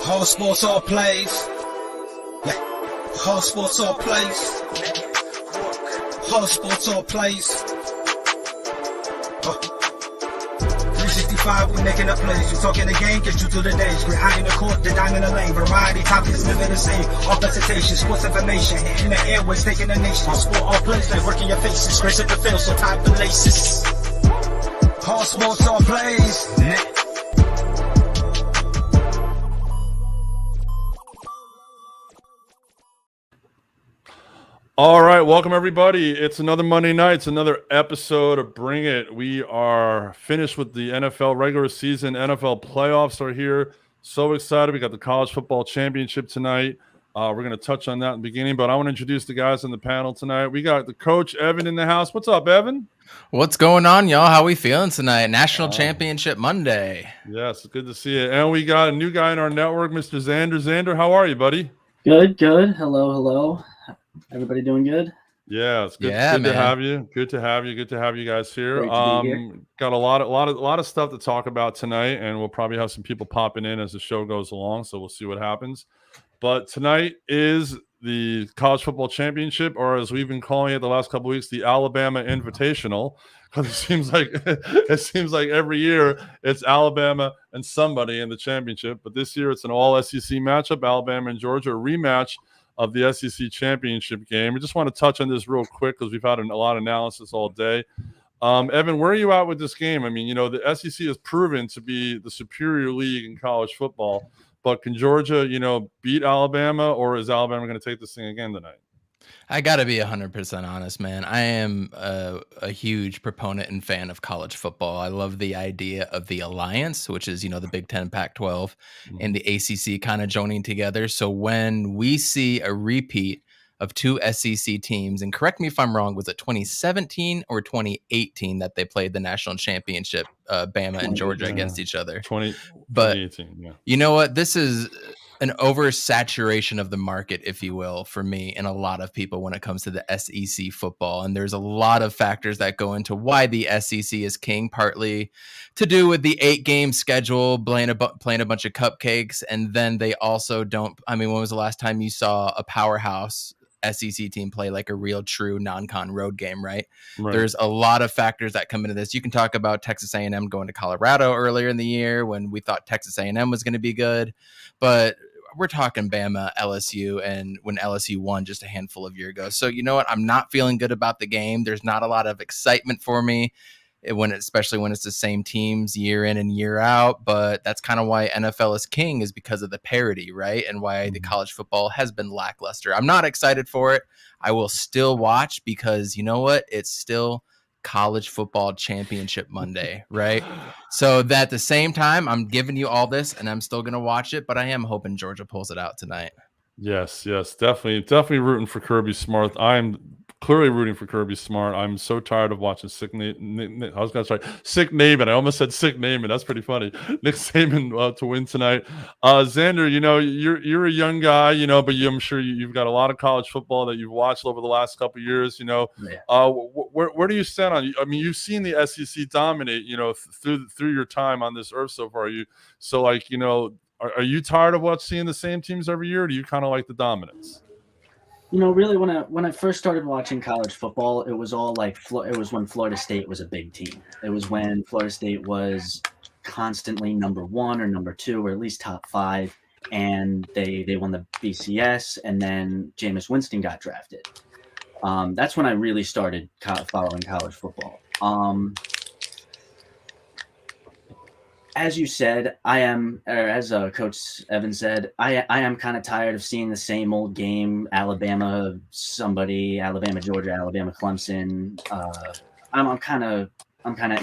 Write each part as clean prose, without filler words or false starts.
All sports, all plays. Yeah. All sports, all plays. All sports, all plays. 365, we making a plays. You talking the game, get you through the days. We're high in the court, the dime in the lane. Variety topics, living the same. All presentation, sports information. Hitting the airways, taking the nation. All sport, all plays, like working your faces. Grace at the field, so tie the laces. All sports, all plays. All right, welcome everybody. It's another Monday night. It's another episode of Bring It. We are finished with the NFL regular season. NFL playoffs are here. So excited. We got the college football championship tonight. We're going to touch on that in the beginning, but I want to introduce the guys on the panel tonight. We got the coach, Evan, in the house. What's up, Evan? What's going on, y'all? How we feeling tonight? National Championship Monday. Yes, good to see you. And we got a new guy in our network, Mr. Xander. Xander, how are you, buddy? Good. Hello. Everybody doing good? Yeah, it's good. Good to have you. Good to have you guys here. Great to be here. Got a lot of stuff to talk about tonight, and we'll probably have some people popping in as the show goes along. So we'll see what happens. But tonight is the college football championship, or as we've been calling it the last couple of weeks, the Alabama Invitational. Because it seems like every year it's Alabama and somebody in the championship. But this year it's an all SEC matchup, Alabama and Georgia, a rematch of the SEC championship game. We just want to touch on this real quick because we've had a lot of analysis all day. Evan, where are you at with this game? I mean, you know, the SEC has proven to be the superior league in college football, but can Georgia, beat Alabama, or is Alabama going to take this thing again tonight? I got to be 100% honest, man. I am a huge proponent and fan of college football. I love the idea of the alliance, which is, the Big Ten, Pac-12, and the ACC kind of joining together. So when we see a repeat of two SEC teams, and correct me if I'm wrong, was it 2017 or 2018 that they played the national championship, Bama and Georgia against each other? 2018, yeah. You know what? This is an oversaturation of the market, if you will, for me and a lot of people when it comes to the SEC football. And there's a lot of factors that go into why the SEC is king, partly to do with the 8-game schedule, playing a bunch of cupcakes. And then they also don't, when was the last time you saw a powerhouse SEC team play like a real true non-con road game, right? There's a lot of factors that come into this. You can talk about Texas A&M going to Colorado earlier in the year when we thought Texas A&M was going to be good, but we're talking Bama, LSU, and when LSU won just a handful of years ago. So you know what? I'm not feeling good about the game. There's not a lot of excitement for me, especially when it's the same teams year in and year out. But that's kind of why NFL is king, is because of the parity, right? And why the college football has been lackluster. I'm not excited for it. I will still watch because you know what? It's still college football championship Monday, right? So that at the same time, I'm giving you all this and I'm still going to watch it, but I am hoping Georgia pulls it out tonight. Yes, definitely rooting for Kirby Smart. I'm clearly rooting for Kirby Smart. I'm so tired of watching Sick Naaman. I almost said Sick Naaman. That's pretty funny. Nick Saban to win tonight. Xander, you're a young guy, but I'm sure you've got a lot of college football that you've watched over the last couple of years. Where do you stand on? I mean, you've seen the SEC dominate, through your time on this earth so far. Are you tired of seeing the same teams every year? Or do you kind of like the dominance? Really, when I first started watching college football, it was all like it was when Florida State was a big team. It was when Florida State was constantly number 1 or number 2 or at least top 5, and they won the BCS, and then Jameis Winston got drafted. That's when I really started following college football. As you said, as Coach Evan said, I am kind of tired of seeing the same old game, Alabama, Georgia, Alabama, Clemson. I'm kind of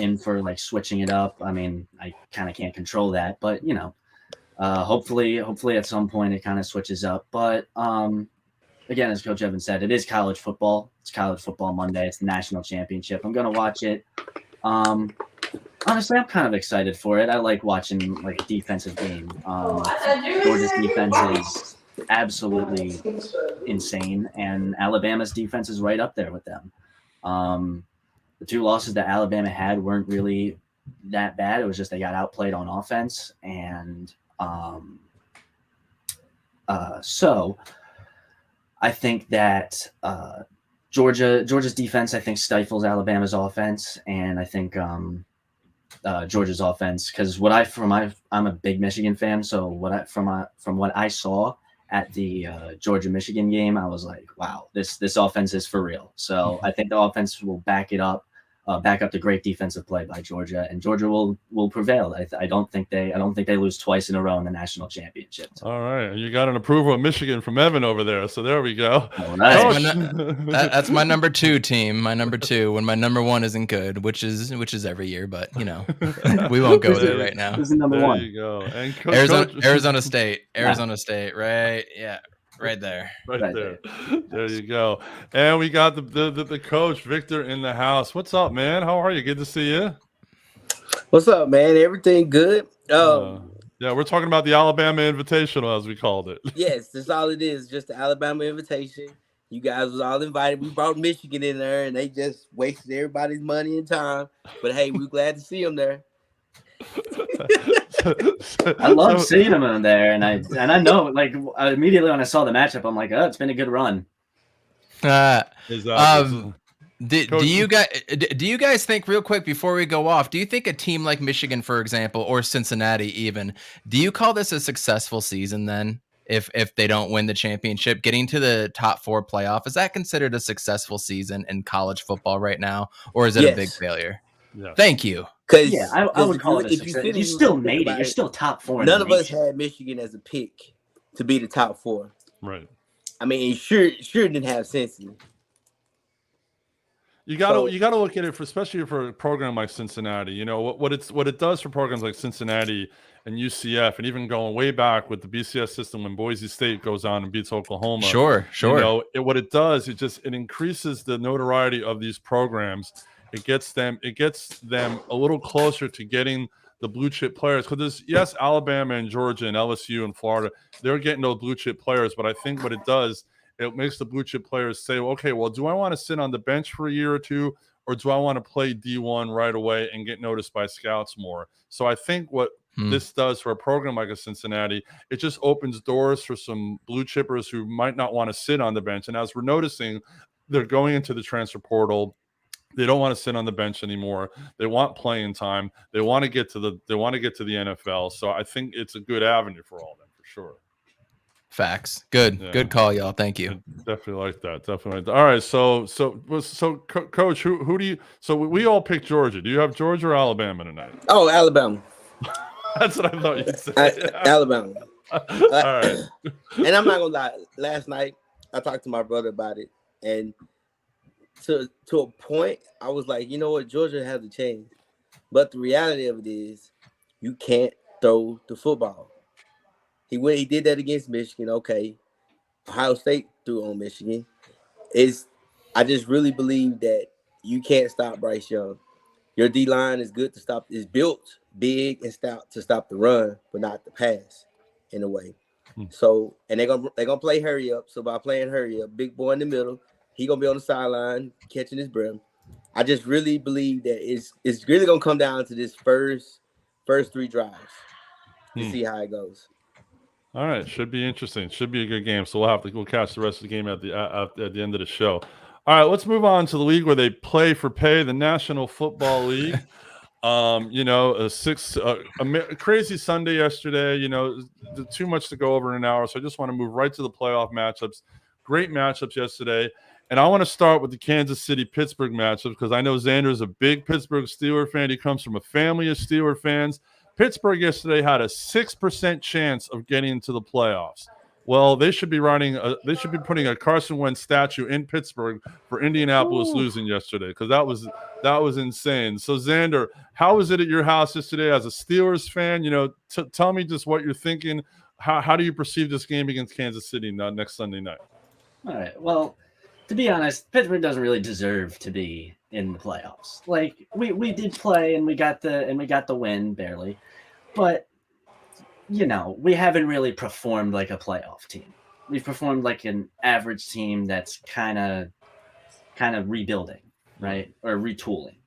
in for like switching it up. I mean, I kind of can't control that, but hopefully at some point it kind of switches up. But again, as Coach Evan said, it is college football. It's college football Monday. It's the national championship. I'm gonna watch it. Honestly, I'm kind of excited for it. I like watching like a defensive game. Georgia's defense is absolutely insane, and Alabama's defense is right up there with them. The 2 losses that Alabama had weren't really that bad. It was just they got outplayed on offense, and So I think that Georgia's defense, I think, stifles Alabama's offense, and I think Georgia's offense, because I'm a big Michigan fan, so from what I saw at the Georgia Michigan game, I was like, wow, this offense is for real. So I think the offense will back up the great defensive play by Georgia, and Georgia will prevail. I don't think they lose twice in a row in the national championship. All right, you got an approval of Michigan from Evan over there, so there we go. All right. That's my number 2 team. My number 2 when my number 1 isn't good, which is every year, but we won't go there right now. Who's the number There 1? you go. And Arizona State, right? Yeah, right there. Right there. There you go. And we got the coach Victor in the house. What's up, man? How are you? Good to see you. What's up, man? Everything good? Yeah, we're talking about the Alabama Invitational, as we called it. Yes, that's all it is. Just the Alabama invitation. You guys was all invited. We brought Michigan in there, and they just wasted everybody's money and time. But hey, we're glad to see them there. I love seeing them in there, and I know, like, immediately when I saw the matchup, I'm like, oh, it's been a good run. Do you guys think, real quick before we go off, do you think a team like Michigan, for example, or Cincinnati even, do you call this a successful season then? If they don't win the championship, getting to the top 4 playoff, is that considered a successful season in college football right now, or is it a big failure? Yeah. Thank you. Yeah, I would call it a success. You still made it. You're still top 4. None of us had Michigan as a pick to be the top 4. Right. I mean, sure didn't have Cincy. You gotta look at it especially for a program like Cincinnati. What it does for programs like Cincinnati and UCF, and even going way back with the BCS system when Boise State goes on and beats Oklahoma. Sure. What it does, it increases the notoriety of these programs. It gets them a little closer to getting the blue chip players. Because yes, Alabama and Georgia and LSU and Florida, they're getting those blue chip players. But I think what it does, it makes the blue chip players say, okay, well, do I want to sit on the bench for a year or two, or do I want to play D1 right away and get noticed by scouts more? So I think what this does for a program like a Cincinnati, it just opens doors for some blue chippers who might not want to sit on the bench. And as we're noticing, they're going into the transfer portal. They don't want to sit on the bench anymore. They want playing time. They want to get to the NFL. So I think it's a good avenue for all of them, for sure. Facts. Good call, y'all. Thank you. Definitely like that. All right. So Coach, who do you? So we all picked Georgia. Do you have Georgia or Alabama tonight? Oh, Alabama. That's what I thought you'd say. Alabama. All right. And I'm not gonna lie. Last night I talked to my brother about it, and to a point, I was like, you know what, Georgia has a chance. But the reality of it is, you can't throw the football. He did that against Michigan. Okay, Ohio State threw on Michigan. I just really believe that you can't stop Bryce Young. Your D line is good to stop. Is built big and stout to stop the run, but not the pass, in a way. So, and they're gonna play hurry up. So by playing hurry up, big boy in the middle, he gonna be on the sideline catching his breath. I just really believe that it's really gonna come down to this first 3 drives to see how it goes. All right, should be interesting. Should be a good game. So we'll catch the rest of the game at the end of the show. All right, let's move on to the league where they play for pay, the National Football League. A crazy Sunday yesterday. Too much to go over in an hour, so I just want to move right to the playoff matchups. Great matchups yesterday. And I want to start with the Kansas City-Pittsburgh matchup because I know Xander is a big Pittsburgh Steelers fan. He comes from a family of Steelers fans. Pittsburgh yesterday had a 6% chance of getting into the playoffs. Well, they should be putting a Carson Wentz statue in Pittsburgh for Indianapolis losing yesterday because that was insane. So Xander, how was it at your house yesterday as a Steelers fan? Tell me just what you're thinking. How do you perceive this game against Kansas City next Sunday night? All right. Well, to be honest, Pittsburgh doesn't really deserve to be in the playoffs. Like we did play and we got the win barely, but we haven't really performed like a playoff team. We've performed like an average team that's kind of rebuilding, right, or retooling.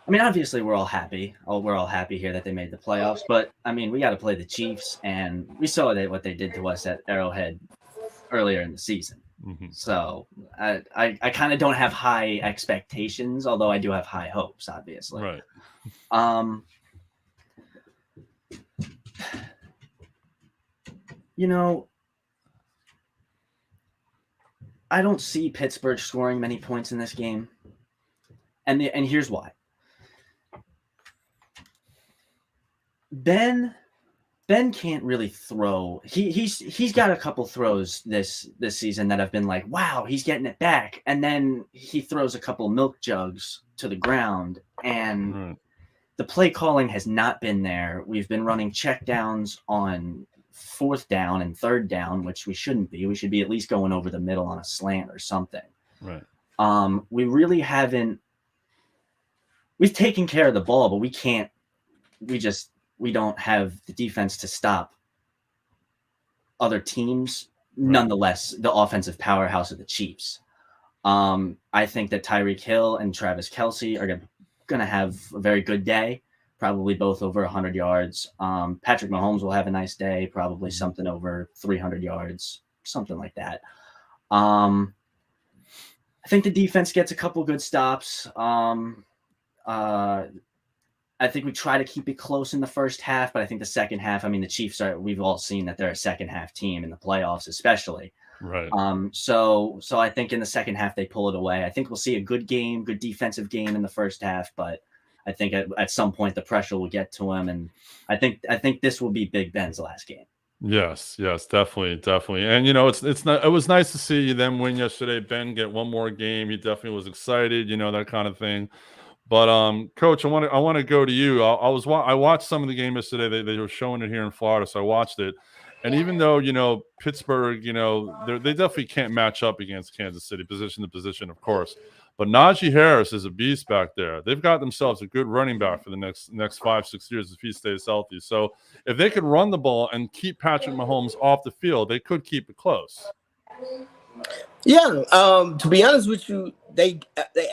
I mean, obviously we're all happy. We're all happy here that they made the playoffs, but I mean, we got to play the Chiefs, and we saw what they did to us at Arrowhead earlier in the season. Mm-hmm. So I kind of don't have high expectations, although I do have high hopes, obviously. Right. You know, I don't see Pittsburgh scoring many points in this game, and here's why. Ben can't really throw. He's got a couple throws this season that have been like, wow, he's getting it back, and then he throws a couple milk jugs to the ground, and the play calling has not been there. We've been running check downs on 4th down and 3rd down, which we shouldn't be. We should be at least going over the middle on a slant or something. Right. We really haven't. We've taken care of the ball, but we can't. We don't have the defense to stop other teams. Right. Nonetheless, the offensive powerhouse of the Chiefs. I think that Tyreek Hill and Travis Kelce are going to have a very good day, probably both over 100 yards. Patrick Mahomes will have a nice day, probably something over 300 yards, something like that. I think the defense gets a couple good stops. I think we try to keep it close in the first half, but I think the second half, I mean, the Chiefs we've all seen that they're a second half team in the playoffs, especially. Right. So I think in the second half, they pull it away. I think we'll see a good defensive game in the first half, but I think at some point the pressure will get to him. And I think this will be Big Ben's last game. Yes, definitely. And it was nice to see them win yesterday. Ben get one more game. He definitely was excited, that kind of thing. But Coach, I want to go to you. I watched some of the game yesterday. They were showing it here in Florida, so I watched it. And even though Pittsburgh, they definitely can't match up against Kansas City, position to position, of course. But Najee Harris is a beast back there. They've got themselves a good running back for the next 5-6 years if he stays healthy. So if they could run the ball and keep Patrick Mahomes off the field, they could keep it close. Yeah, to be honest with you, they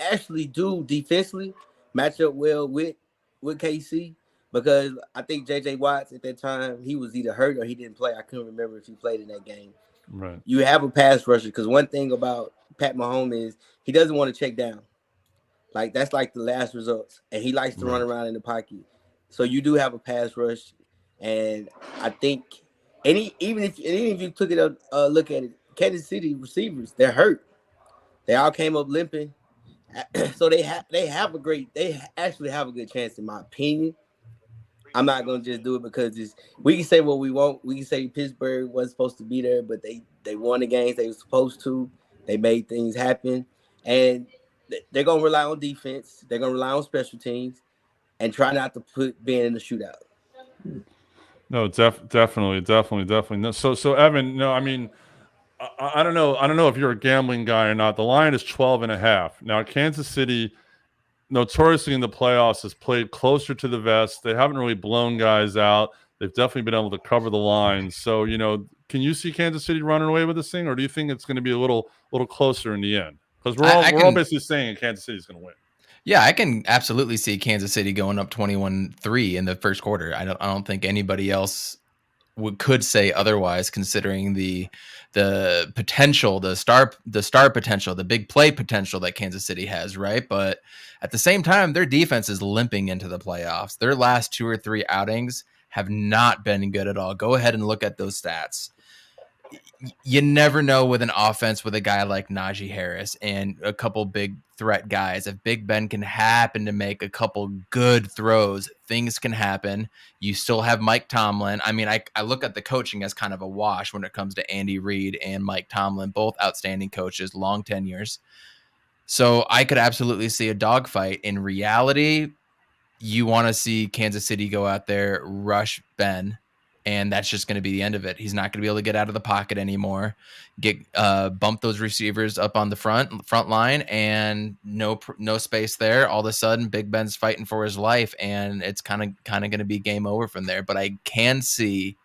actually do defensively match up well with KC, because I think J.J. Watts at that time, he was either hurt or he didn't play. I couldn't remember if he played in that game. Right. You have a pass rusher, because one thing about Pat Mahomes is he doesn't want to check down. Like, that's like the last results, and he likes to run around in the pocket. So you do have a pass rush, and I think even if you look at it, Kansas City receivers, they're hurt. They all came up limping, so they actually have a good chance, in my opinion. I'm not gonna just do it because we can say what we want. We can say Pittsburgh wasn't supposed to be there, but they won the games they were supposed to. They made things happen, and they're gonna rely on defense. They're gonna rely on special teams, and try not to put Ben in the shootout. No, definitely. No, so Evan, no, I mean, I don't know if you're a gambling guy or not. The line is 12.5. Now, Kansas City, notoriously in the playoffs, has played closer to the vest. They haven't really blown guys out. They've definitely been able to cover the line. So, can you see Kansas City running away with this thing, or do you think it's going to be a little closer in the end? Because we're all basically saying Kansas City is going to win. Yeah, I can absolutely see Kansas City going up 21-3 in the first quarter. I don't think anybody else could say otherwise, considering the potential, the star potential, the big play potential that Kansas City has, right? But at the same time, their defense is limping into the playoffs. Their last 2 or 3 outings have not been good at all. Go ahead and look at those stats. You never know with an offense with a guy like Najee Harris and a couple big threat guys. If Big Ben can happen to make a couple good throws, things can happen. You still have Mike Tomlin. I mean, I look at the coaching as kind of a wash when it comes to Andy Reid and Mike Tomlin, both outstanding coaches, long tenures. So I could absolutely see a dogfight. In reality, you want to see Kansas City go out there, rush Ben, and that's just going to be the end of it. He's not going to be able to get out of the pocket anymore, bump those receivers up on the front line, and no space there. All of a sudden, Big Ben's fighting for his life, and it's kind of going to be game over from there. But I can see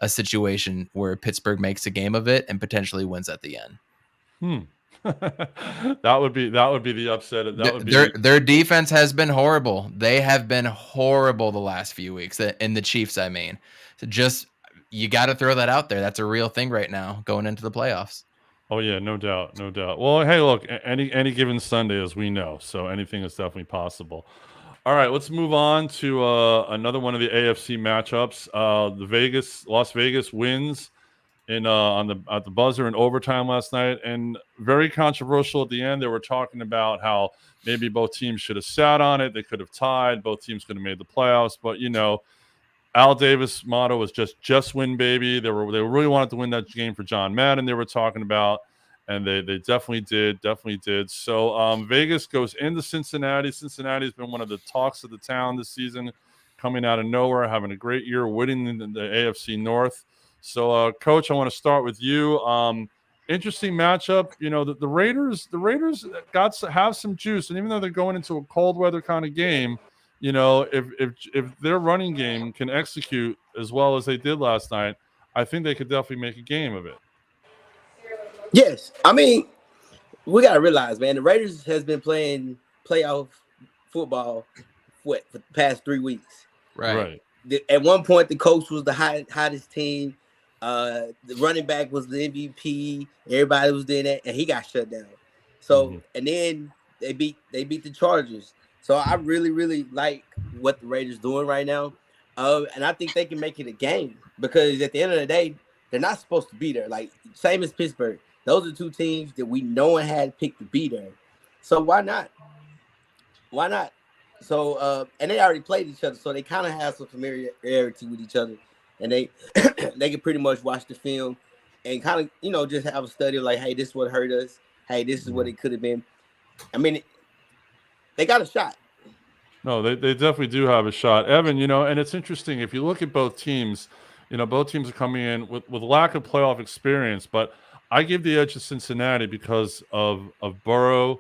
a situation where Pittsburgh makes a game of it and potentially wins at the end. That would be the upset. That would be Their defense has been horrible. They have been horrible the last few weeks. In the Chiefs, I mean. So just you got to throw that out there. That's a real thing right now going into the playoffs. Oh yeah, no doubt, no doubt. Well, hey, look, any given Sunday, as we know, so anything is definitely possible. All right, let's move on to another one of the AFC matchups. The Las Vegas wins in at the buzzer in overtime last night, and very controversial at the end. They were talking about how maybe both teams should have sat on it. They could have tied. Both teams could have made the playoffs, but Al Davis' motto was just win, baby. They really wanted to win that game for John Madden. They were talking about, and they definitely did. So Vegas goes into Cincinnati. Cincinnati's been one of the talks of the town this season, coming out of nowhere, having a great year, winning the AFC North. So, Coach, I want to start with you. Interesting matchup. The Raiders have some juice, and even though they're going into a cold weather kind of game. If their running game can execute as well as they did last night, I think they could definitely make a game of it. Yes, I mean, we gotta realize, man, the Raiders has been playing playoff football for the past 3 weeks. Right. At one point, the coach was the hottest team. The running back was the MVP. Everybody was doing that, and he got shut down. So, and then they beat the Chargers. So I really, really like what the Raiders doing right now. And I think they can make it a game because at the end of the day, they're not supposed to be there. Like, same as Pittsburgh. Those are two teams that we no one had picked to be there. So why not? Why not? So, and they already played each other. So they kind of have some familiarity with each other. And they can pretty much watch the film and kind of, just have a study of like, hey, this is what hurt us. Hey, this is what it could have been. I mean, they got a shot. No, they definitely do have a shot. Evan, and it's interesting. If you look at both teams, both teams are coming in with lack of playoff experience. But I give the edge to Cincinnati because of Burrow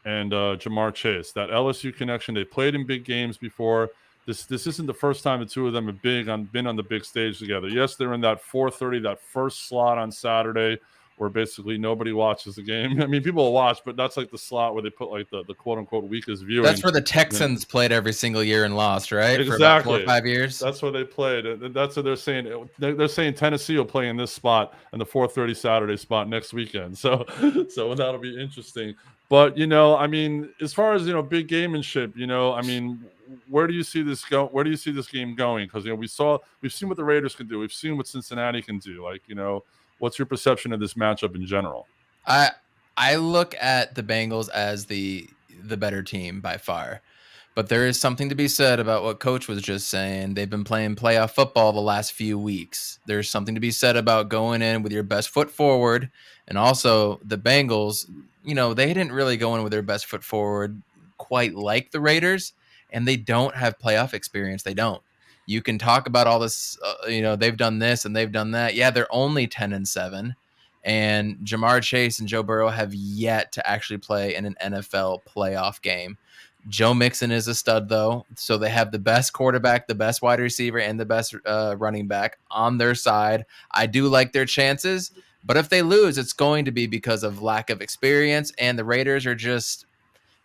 and Jamar Chase. That LSU connection, they played in big games before. This isn't the first time the two of them have been on the big stage together. Yes, they're in that 4:30, that first slot on Saturday, where basically nobody watches the game. I mean, people will watch, but that's like the slot where they put like the quote unquote weakest viewing. That's where the Texans played every single year and lost, right? Exactly. For about 4 or 5 years. That's where they played. That's what they're saying. They're saying Tennessee will play in this spot and the 4:30 Saturday spot next weekend. So that'll be interesting. But I mean, as far as big gamemanship, I mean, where do you see this go? Where do you see this game going? Because we've seen what the Raiders can do. We've seen what Cincinnati can do. Like what's your perception of this matchup in general? I look at the Bengals as the better team by far. But there is something to be said about what Coach was just saying. They've been playing playoff football the last few weeks. There's something to be said about going in with your best foot forward. And also the Bengals, they didn't really go in with their best foot forward quite like the Raiders. And they don't have playoff experience. They don't. You can talk about all this, they've done this and they've done that. Yeah, they're only 10-7. And Jamar Chase and Joe Burrow have yet to actually play in an NFL playoff game. Joe Mixon is a stud, though. So they have the best quarterback, the best wide receiver, and the best running back on their side. I do like their chances. But if they lose, it's going to be because of lack of experience. And the Raiders are just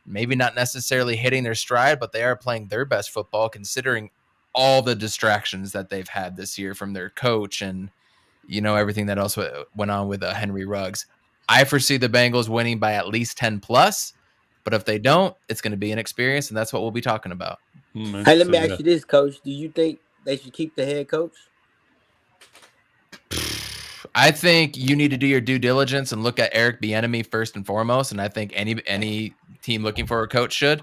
maybe not necessarily hitting their stride, but they are playing their best football considering all the distractions that they've had this year from their coach and, everything that else went on with Henry Ruggs. I foresee the Bengals winning by at least 10 plus. But if they don't, it's going to be an experience, and that's what we'll be talking about. Hey, let me ask you this, Coach. Do you think they should keep the head coach? I think you need to do your due diligence and look at Eric Bieniemy first and foremost, and I think any team looking for a coach should.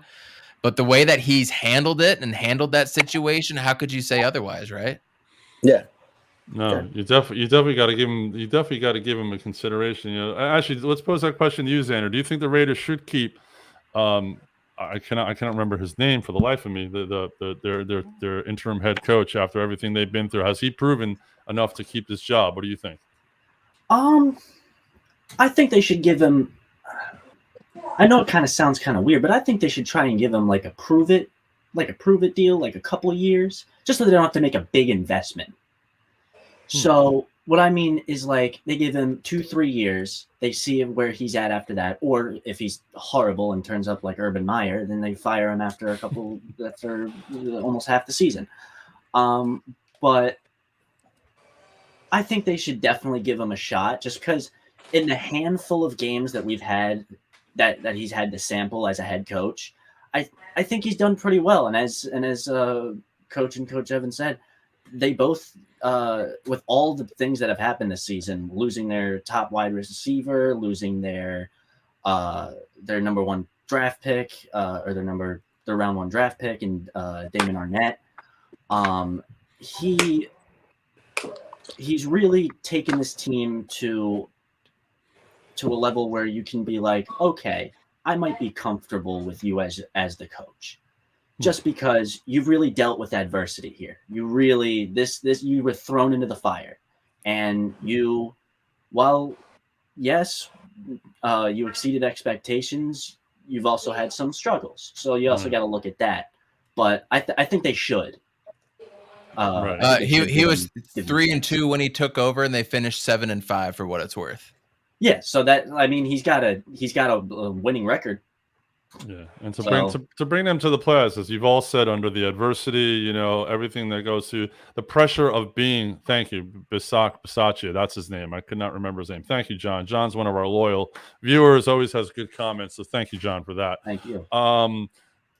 But the way that he's handled it and handled that situation, how could you say otherwise, right? Yeah. No, yeah. You definitely got to give him. You definitely got to give him a consideration. Actually, let's pose that question to you, Xander. Do you think the Raiders should keep? I cannot remember his name for the life of me. Their interim head coach after everything they've been through. Has he proven enough to keep this job? What do you think? I think they should give him. I know it kind of sounds kind of weird, but I think they should try and give him like a prove it deal, like a couple of years, just so they don't have to make a big investment. So what I mean is like they give him 2-3 years. They see where he's at after that, or if he's horrible and turns up like Urban Meyer, then they fire him after almost half the season. But I think they should definitely give him a shot, just because in the handful of games that we've had that he's had to sample as a head coach, I think he's done pretty well. And as Coach Evans said, they both, with all the things that have happened this season, losing their top wide receiver, losing their number one draft pick, or their round one draft pick, and Damon Arnett, he's really taken this team to a level where you can be like, okay, I might be comfortable with you as the coach, just because you've really dealt with adversity here. You really you were thrown into the fire, and while yes, you exceeded expectations, you've also had some struggles. So you also got to look at that. But I think they should. He was 3-2 when he took over, and they finished 7-5 for what it's worth. Yeah, so that, I mean, he's got a winning record. Yeah, and to bring them to the playoffs, as you've all said, under the adversity, everything that goes through the pressure of being. Thank you, Bisaccia. That's his name. I could not remember his name. Thank you, John. John's one of our loyal viewers. Always has good comments. So thank you, John, for that. Thank you.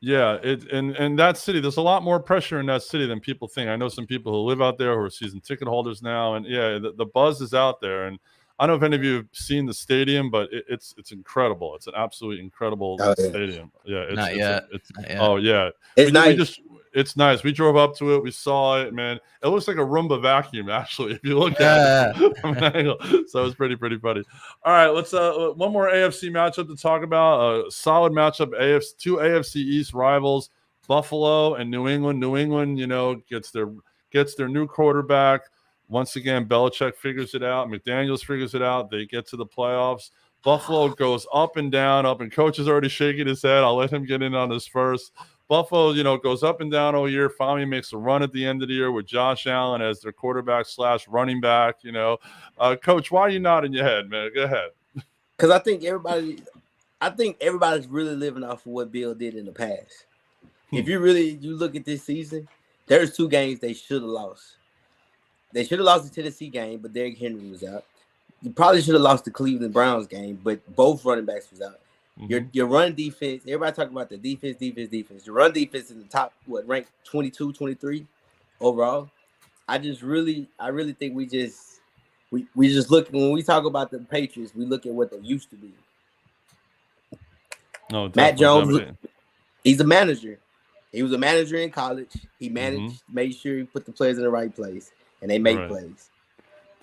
Yeah, and that city, there's a lot more pressure in that city than people think. I know some people who live out there who are season ticket holders now, and yeah, the buzz is out there. And I don't know if any of you have seen the stadium, but it's incredible. It's an absolutely incredible stadium. Yeah, Not yet. Oh yeah, it's nice. It's nice. We drove up to it. We saw it, man. It looks like a Roomba vacuum, actually, if you look at it from an angle. So it's pretty funny. All right, let's one more AFC matchup to talk about. A solid matchup. Two AFC East rivals, Buffalo and New England. New England, gets their new quarterback. Once again, Belichick figures it out. McDaniels figures it out. They get to the playoffs. Buffalo goes up and down, and coach is already shaking his head. I'll let him get in on this first. Buffalo, goes up and down all year. Finally makes a run at the end of the year with Josh Allen as their quarterback / running back. Coach, why are you nodding your head, man? Go ahead. Because I think everybody's really living off of what Bill did in the past. If you look at this season, there's 2 games they should have lost. They should have lost the Tennessee game, but Derrick Henry was out. You probably should have lost the Cleveland Browns game, but both running backs was out. Mm-hmm. Your run defense, everybody talking about the defense. Your run defense is the top, ranked 22, 23 overall. I really think we just look, when we talk about the Patriots, we look at what they used to be. No, Matt Jones, he's a manager. He was a manager in college. He managed, made sure he put the players in the right place, and they make plays.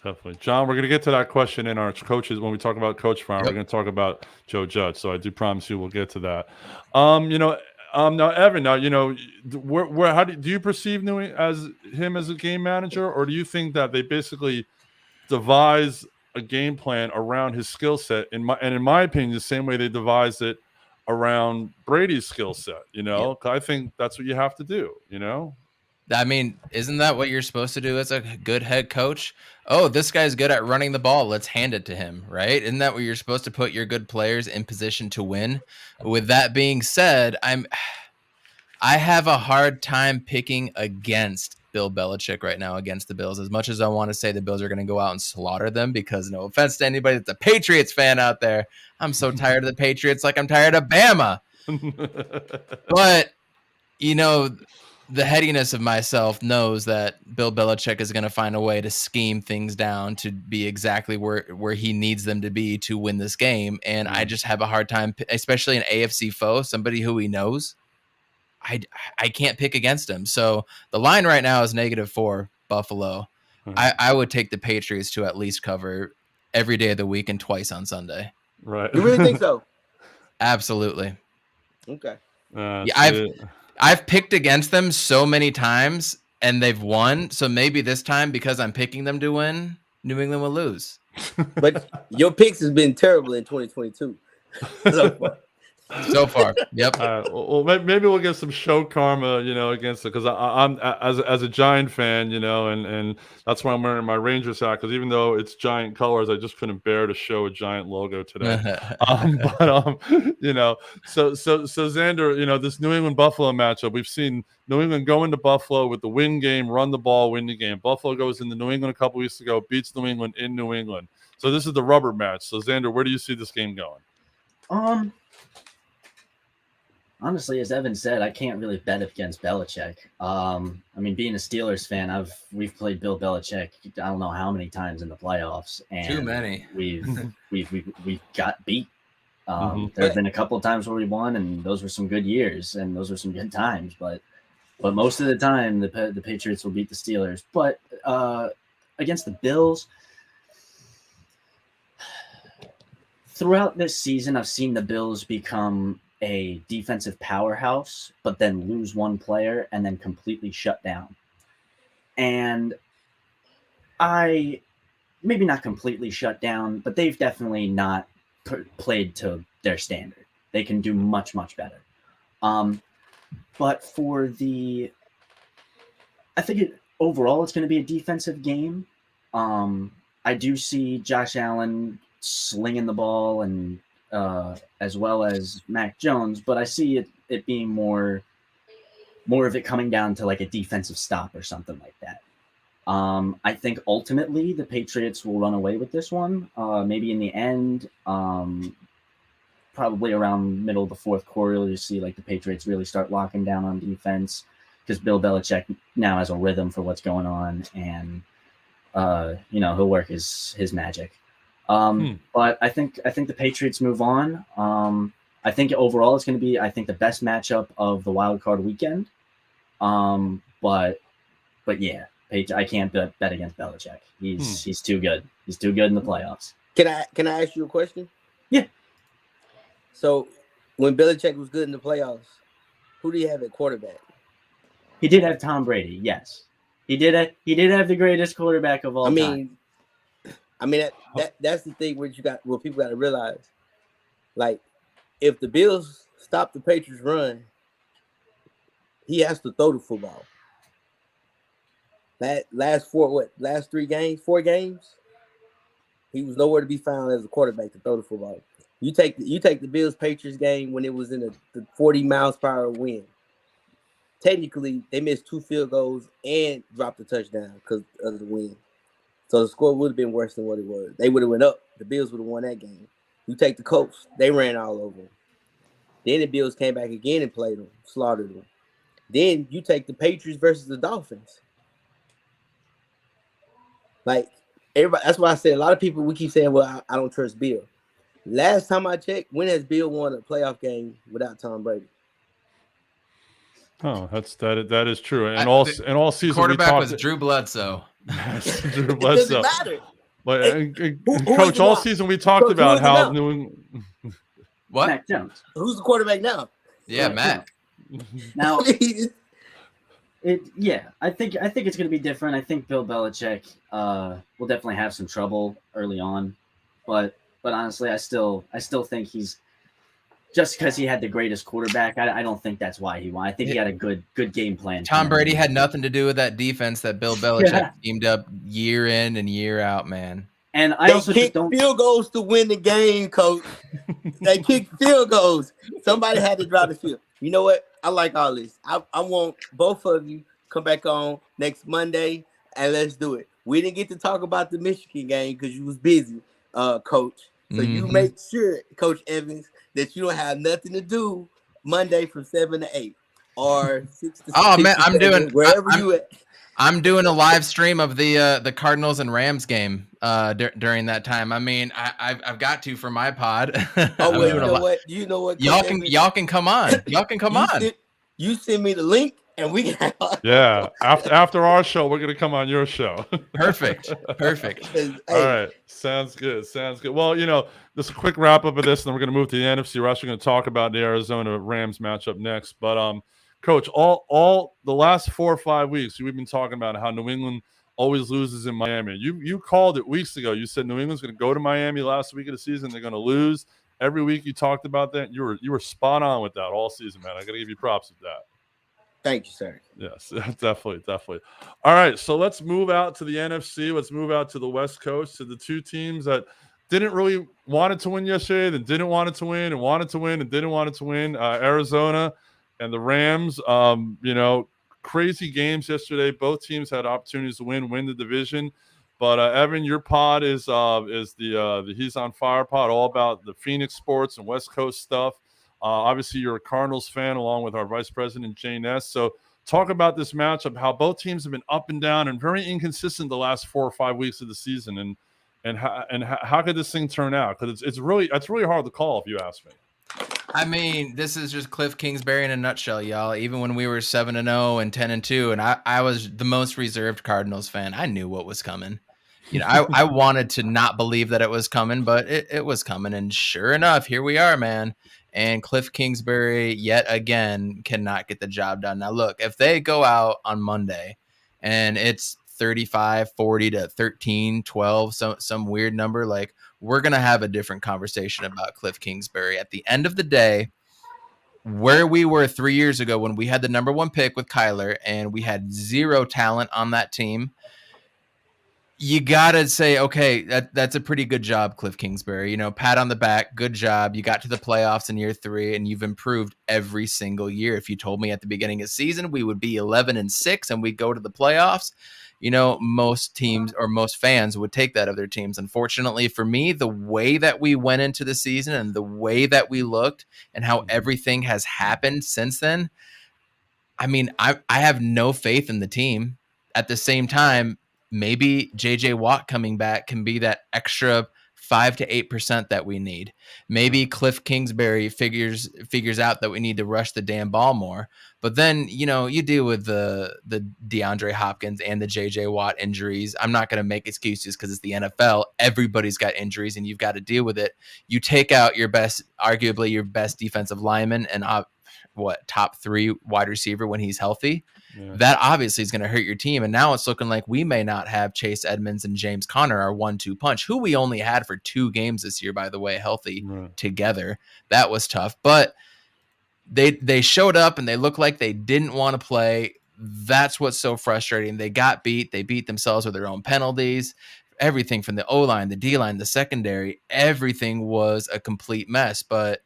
Definitely. John, we're going to get to that question in our coaches. When we talk about Coach Farm, we're going to talk about Joe Judge. So I do promise you we'll get to that. Now, Evan, how do you perceive him as a game manager, or do you think that they basically devise a game plan around his skill set? In my opinion, the same way they devised it around Brady's skill set, I think that's what you have to do, I mean, isn't that what you're supposed to do as a good head coach? Oh, this guy's good at running the ball. Let's hand it to him, right? Isn't that what you're supposed to put your good players in position to win? With that being said, I have a hard time picking against Bill Belichick right now against the Bills. As much as I want to say the Bills are going to go out and slaughter them, because no offense to anybody that's a Patriots fan out there, I'm so tired of the Patriots like I'm tired of Bama. But, the headiness of myself knows that Bill Belichick is going to find a way to scheme things down to be exactly where he needs them to be to win this game. And I just have a hard time, especially an AFC foe, somebody who he knows. I can't pick against him. So the line right now is -4 Buffalo. I would take the Patriots to at least cover every day of the week and twice on Sunday. Right. You really think so? Absolutely. Okay. Yeah, I've picked against them so many times and they've won. So maybe this time, because I'm picking them to win, New England will lose. But your picks has been terrible in 2022 so far. So far, yep. Well, maybe we'll get some show karma, against it, because I'm as a Giant fan, and that's why I'm wearing my Rangers hat, because even though it's Giant colors, I just couldn't bear to show a Giant logo today. So Xander, this New England Buffalo matchup, we've seen New England go into Buffalo with the win game, run the ball, win the game. Buffalo goes into New England a couple weeks ago, beats New England in New England. So this is the rubber match. So Xander, where do you see this game going? Honestly, as Evan said, I can't really bet against Belichick. I mean, being a Steelers fan, we've played Bill Belichick I don't know how many times in the playoffs, and too many. We've got beat. There have been a couple of times where we won, and those were some good years, and those were some good times. But most of the time, the Patriots will beat the Steelers. But against the Bills, throughout this season, I've seen the Bills become a defensive powerhouse, but then lose one player and then completely shut down. And maybe not completely shut down, but they've definitely not played to their standard. They can do much, much better. But I think overall it's going to be a defensive game. I do see Josh Allen slinging the ball and as well as Mac Jones, but I see it being more of it coming down to like a defensive stop or something like that. I think ultimately the Patriots will run away with this one. Maybe in the end, probably around middle of the fourth quarter, you see like the Patriots really start locking down on defense because Bill Belichick now has a rhythm for what's going on, and he'll work his magic. But I think the Patriots move on. I think overall it's going to be, the best matchup of the wild card weekend. But yeah, I can't bet against Belichick. He's too good. He's too good in the playoffs. Can I ask you a question? Yeah. So when Belichick was good in the playoffs, who do you have at quarterback? He did have Tom Brady. Yes, he did have the greatest quarterback of all time. I mean that's the thing where people got to realize, like, if the Bills stop the Patriots' run, he has to throw the football. Last 4 games, he was nowhere to be found as a quarterback to throw the football. You take the Bills Patriots game when it was in the 40 miles per hour wind. Technically, they missed 2 field goals and dropped a touchdown because of the wind. So the score would have been worse than what it was. They would have went up. The Bills would have won that game. You take the Colts, they ran all over them. Then the Bills came back again and played them, slaughtered them. Then you take the Patriots versus the Dolphins. Like, everybody, that's why I said a lot of people, we keep saying, well, I don't trust Bill. Last time I checked, when has Bill won a playoff game without Tom Brady? Oh, that is true. And all season, quarterback was Drew Bledsoe. Drew Bledsoe. It doesn't matter. But Coach, all season we talked about how New England. What? Mac Jones. Who's the quarterback now? Yeah, Mac. Now, I think it's going to be different. I think Bill Belichick will definitely have some trouble early on, but honestly, I still think he's, just because he had the greatest quarterback, I don't think that's why he won. I think he had a good game plan. Tom Brady had nothing to do with that defense that Bill Belichick teamed up year in and year out, man. And I also kick field goals to win the game, Coach. They kick field goals. Somebody had to drive the field. You know what? I like all this. I want both of you come back on next Monday and let's do it. We didn't get to talk about the Michigan game because you was busy, Coach. So you make sure, Coach Evans, that you don't have nothing to do Monday from 7 to 8 or 6 to 6 man, I'm doing wherever you at. I'm doing a live stream of the Cardinals and Rams game during that time. I mean, I've got to for my pod. Oh, well, you know what? Y'all can come on. Y'all can come on. You send me the link and we can. Yeah, after our show, we're gonna come on your show. Perfect. Hey. All right, sounds good. Well, just a quick wrap up of this, and then we're gonna move to the NFC West. We're gonna talk about the Arizona Rams matchup next. But Coach, all the last 4 or 5 weeks, we've been talking about how New England always loses in Miami. You called it weeks ago. You said New England's gonna go to Miami last week of the season. They're gonna lose. every week you talked about that. You were spot on with that all season, man. I got to give you props with that. Thank you, sir. Yes, definitely. All right, so let's move out to the NFC. Let's move out to the West Coast, to the two teams that didn't really wanted to win yesterday, that didn't want it to win, and wanted to win, and didn't want it to win. Arizona and the Rams. Crazy games yesterday. Both teams had opportunities to win the division. But Evan, your pod is the He's on Fire pod, all about the Phoenix sports and West Coast stuff. Obviously, you're a Cardinals fan, along with our Vice President, Jay Ness. So talk about this matchup, how both teams have been up and down and very inconsistent the last 4 or 5 weeks of the season, and how could this thing turn out? Because it's really hard to call, if you ask me. I mean, this is just Cliff Kingsbury in a nutshell, y'all. Even when we were 7-0 and 10-2, and I was the most reserved Cardinals fan, I knew what was coming. I wanted to not believe that it was coming, but it was coming. And sure enough, here we are, man. And Cliff Kingsbury, yet again, cannot get the job done. Now, look, if they go out on Monday and it's 35-40 to 13-12, some weird number, like, we're going to have a different conversation about Cliff Kingsbury. At the end of the day, where we were 3 years ago when we had the number 1 pick with Kyler and we had zero talent on that team, you got to say, okay, that's a pretty good job, Cliff Kingsbury. Pat on the back, good job. You got to the playoffs in year 3, and you've improved every single year. If you told me at the beginning of the season we would be 11-6 and we'd go to the playoffs, most teams or most fans would take that of their teams. Unfortunately for me, the way that we went into the season and the way that we looked and how everything has happened since then, I mean, I have no faith in the team. At the same time, maybe JJ Watt coming back can be that extra 5 to 8% that we need. Maybe Cliff Kingsbury figures out that we need to rush the damn ball more. But then, you deal with the DeAndre Hopkins and the JJ Watt injuries. I'm not going to make excuses because it's the NFL. Everybody's got injuries and you've got to deal with it. You take out arguably your best defensive lineman and top 3 wide receiver when he's healthy. Yeah. That obviously is going to hurt your team. And now it's looking like we may not have Chase Edmonds and James Conner, our 1-2 punch, who we only had for 2 games this year, by the way, healthy together. That was tough. But they showed up and they looked like they didn't want to play. That's what's so frustrating. They got beat. They beat themselves with their own penalties. Everything from the O-line, the D-line, the secondary, everything was a complete mess. But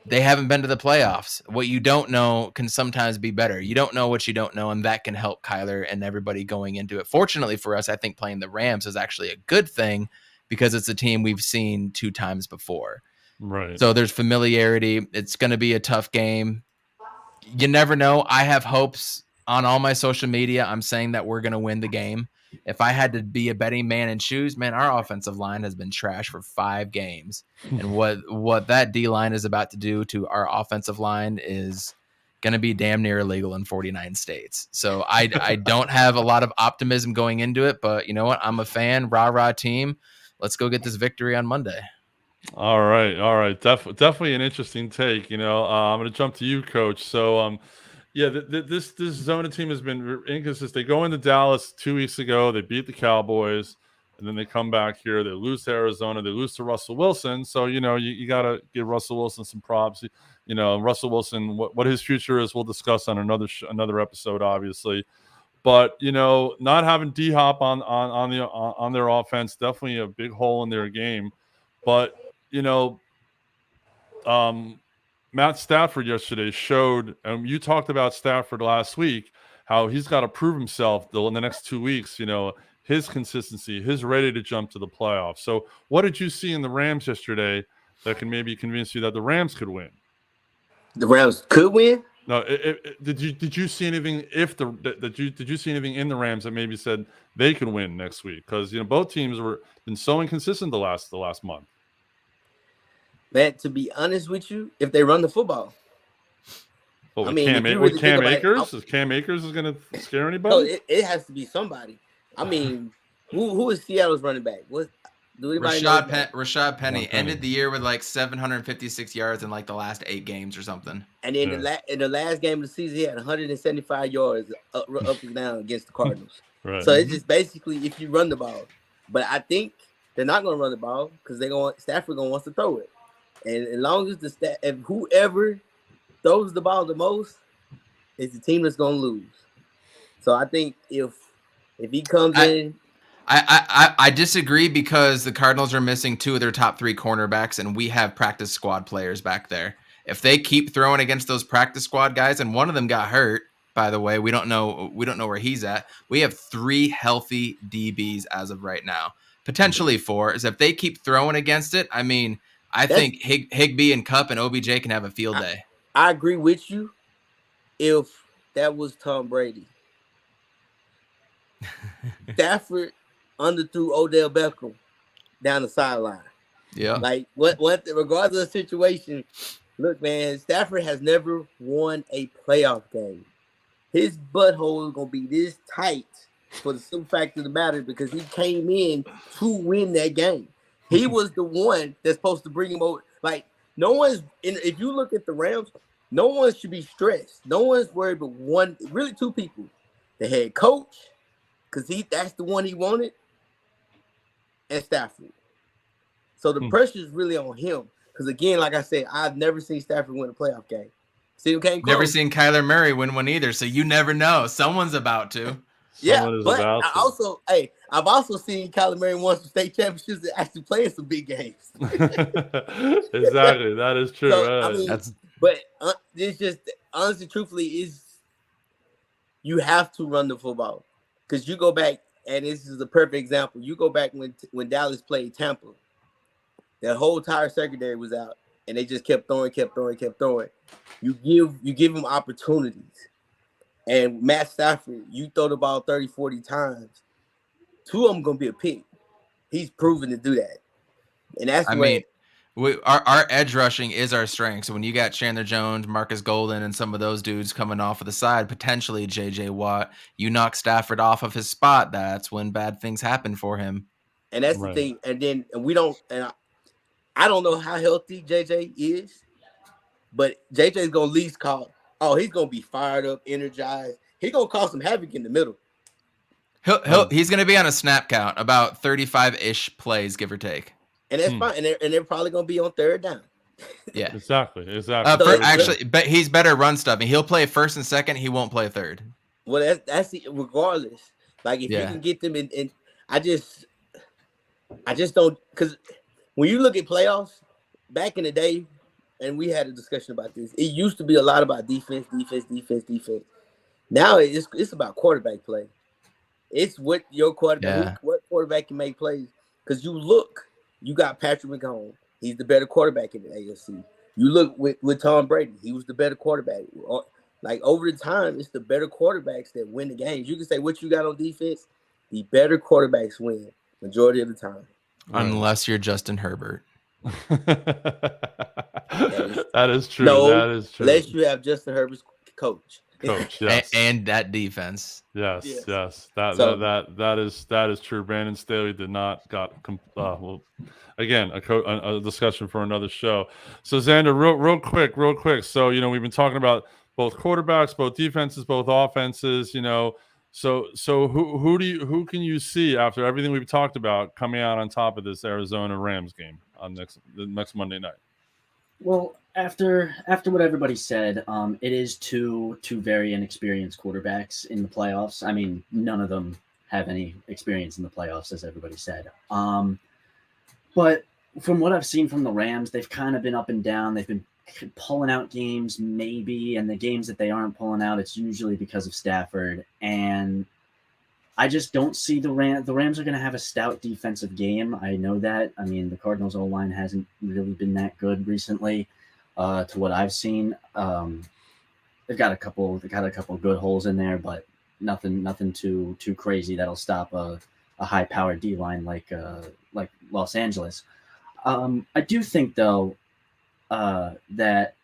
they haven't been to the playoffs. What you don't know can sometimes be better. You don't know what you don't know, and that can help Kyler and everybody going into it. Fortunately for us, I think playing the Rams is actually a good thing because it's a team we've seen 2 times before. Right. So there's familiarity. It's going to be a tough game. You never know. I have hopes on all my social media. I'm saying that we're going to win the game. If I had to be a betting man in shoes, man, our offensive line has been trash for 5 games. And what that D-line is about to do to our offensive line is going to be damn near illegal in 49 states. So I don't have a lot of optimism going into it, but you know what? I'm a fan, rah-rah team. Let's go get this victory on Monday. All right. Definitely an interesting take. I'm going to jump to you, Coach. So, this Zona team has been inconsistent. They go into Dallas 2 weeks ago. They beat the Cowboys, and then they come back here. They lose to Arizona. They lose to Russell Wilson. So, you got to give Russell Wilson some props. Russell Wilson, what his future is, we'll discuss on another episode, obviously. But, not having D-Hop on their offense, definitely a big hole in their game. But, Matt Stafford yesterday showed, and you talked about Stafford last week, how he's got to prove himself in the next 2 weeks, his consistency, his ready to jump to the playoffs. So what did you see in the Rams yesterday that can maybe convince you that the Rams could win? The Rams could win? No, did you see anything did you see anything in the Rams that maybe said they could win next week? Because both teams been so inconsistent the last month. Man, to be honest with you, if they run the football. Well, Cam Akers? Cam Akers is going to scare anybody? No, it has to be somebody. I mean, who is Seattle's running back? Rashad Penny ended the year with like 756 yards in like the last 8 games or something. And in the last game of the season, he had 175 yards up and down against the Cardinals. Right. So it's just basically if you run the ball. But I think they're not going to run the ball because Stafford going to want to throw it. And as long as if whoever throws the ball the most is the team that's gonna lose. So I think if he comes in, I disagree because the Cardinals are missing 2 of their top 3 cornerbacks, and we have practice squad players back there. If they keep throwing against those practice squad guys, and one of them got hurt, by the way, we don't know where he's at. We have 3 healthy DBs as of right now, potentially 4. Is if they keep throwing against it. I mean, I think Higbee and Kupp and OBJ can have a field day. I agree with you. If that was Tom Brady, Stafford underthrew Odell Beckham down the sideline. Yeah. Like what regardless of the situation, look, man, Stafford has never won a playoff game. His butthole is gonna be this tight for the simple fact of the matter because he came in to win that game. He was the one that's supposed to bring him over. Like no one's if you look at the Rams, no one should be stressed. No one's worried but really 2 people. The head coach, because that's the one he wanted, and Stafford. So the pressure is really on him. Because again, like I said, I've never seen Stafford win a playoff game. See him came close. Never seen Kyler Murray win one either, so you never know. Someone's about to. But I've also seen Kyler Murray won some state championships and actually playing some big games. Exactly, that is true. So, I mean, but it's just honestly, truthfully, is you have to run the football because you go back, and this is a perfect example. You go back when Dallas played Tampa, that whole entire secondary was out, and they just kept throwing. You give them opportunities. And Matt Stafford, you throw the ball 30, 40 times, 2 of them going to be a pick. He's proven to do that. And that's our edge rushing is our strength. So when you got Chandler Jones, Marcus Golden, and some of those dudes coming off of the side, potentially J.J. Watt, you knock Stafford off of his spot, that's when bad things happen for him. And that's the thing. And then I don't know how healthy J.J. is, but J.J.'s going to at least call. Oh, he's gonna be fired up, energized. He's gonna cause some havoc in the middle. He's gonna be on a snap count, about 35-ish plays, give or take. And that's fine. And they're probably gonna be on 3rd down. Yeah, exactly. But he's better run stuffing. He'll play 1st and 2nd. He won't play 3rd. Well, that's regardless. Like if you can get them in, I just don't, because when you look at playoffs back in the day. And we had a discussion about this. It used to be a lot about defense. Now it's about quarterback play. It's what your quarterback, what quarterback can make plays. Because you got Patrick Mahomes. He's the better quarterback in the AFC. You look with Tom Brady. He was the better quarterback. Like over the time, it's the better quarterbacks that win the games. You can say what you got on defense. The better quarterbacks win majority of the time. Unless you're Justin Herbert. That is true. No, that is true. Unless you have Justin Herbert's coach, yes. and that defense. Yes. That is true. Brandon Staley did not again a discussion for another show. So Xander, real quick. So we've been talking about both quarterbacks, both defenses, both offenses. So who can you see after everything we've talked about coming out on top of this Arizona Rams game on the next Monday night? Well, after what everybody said, it is two very inexperienced quarterbacks in the playoffs. I mean, none of them have any experience in the playoffs, as everybody said. But from what I've seen from the Rams, they've kind of been up and down. They've been pulling out games, maybe, and the games that they aren't pulling out, it's usually because of Stafford. And I just don't see the Rams. The Rams are going to have a stout defensive game. I know that. I mean, the Cardinals' O-line hasn't really been that good recently, to what I've seen. They've got a couple good holes in there, but nothing too crazy that'll stop a high-powered D-line like Los Angeles. I do think though that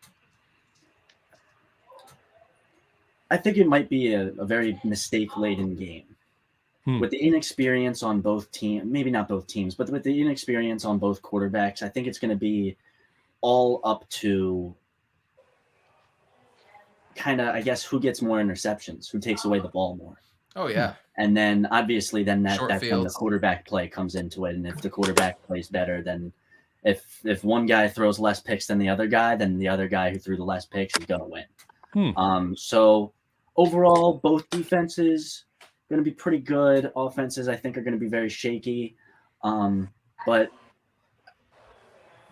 I think it might be a very mistake-laden game. With the inexperience on both teams, maybe not both teams, but with the inexperience on both quarterbacks, I think it's going to be all up to kind of, I guess, who gets more interceptions, who takes away the ball more. Oh, yeah. And then, obviously, that's when the fields. quarterback play comes into it. And if the quarterback plays better, then if one guy throws less picks than the other guy, then the other guy who threw the less picks is gonna win. So overall, both defenses going to be pretty good. Offenses, I think, are going to be very shaky. But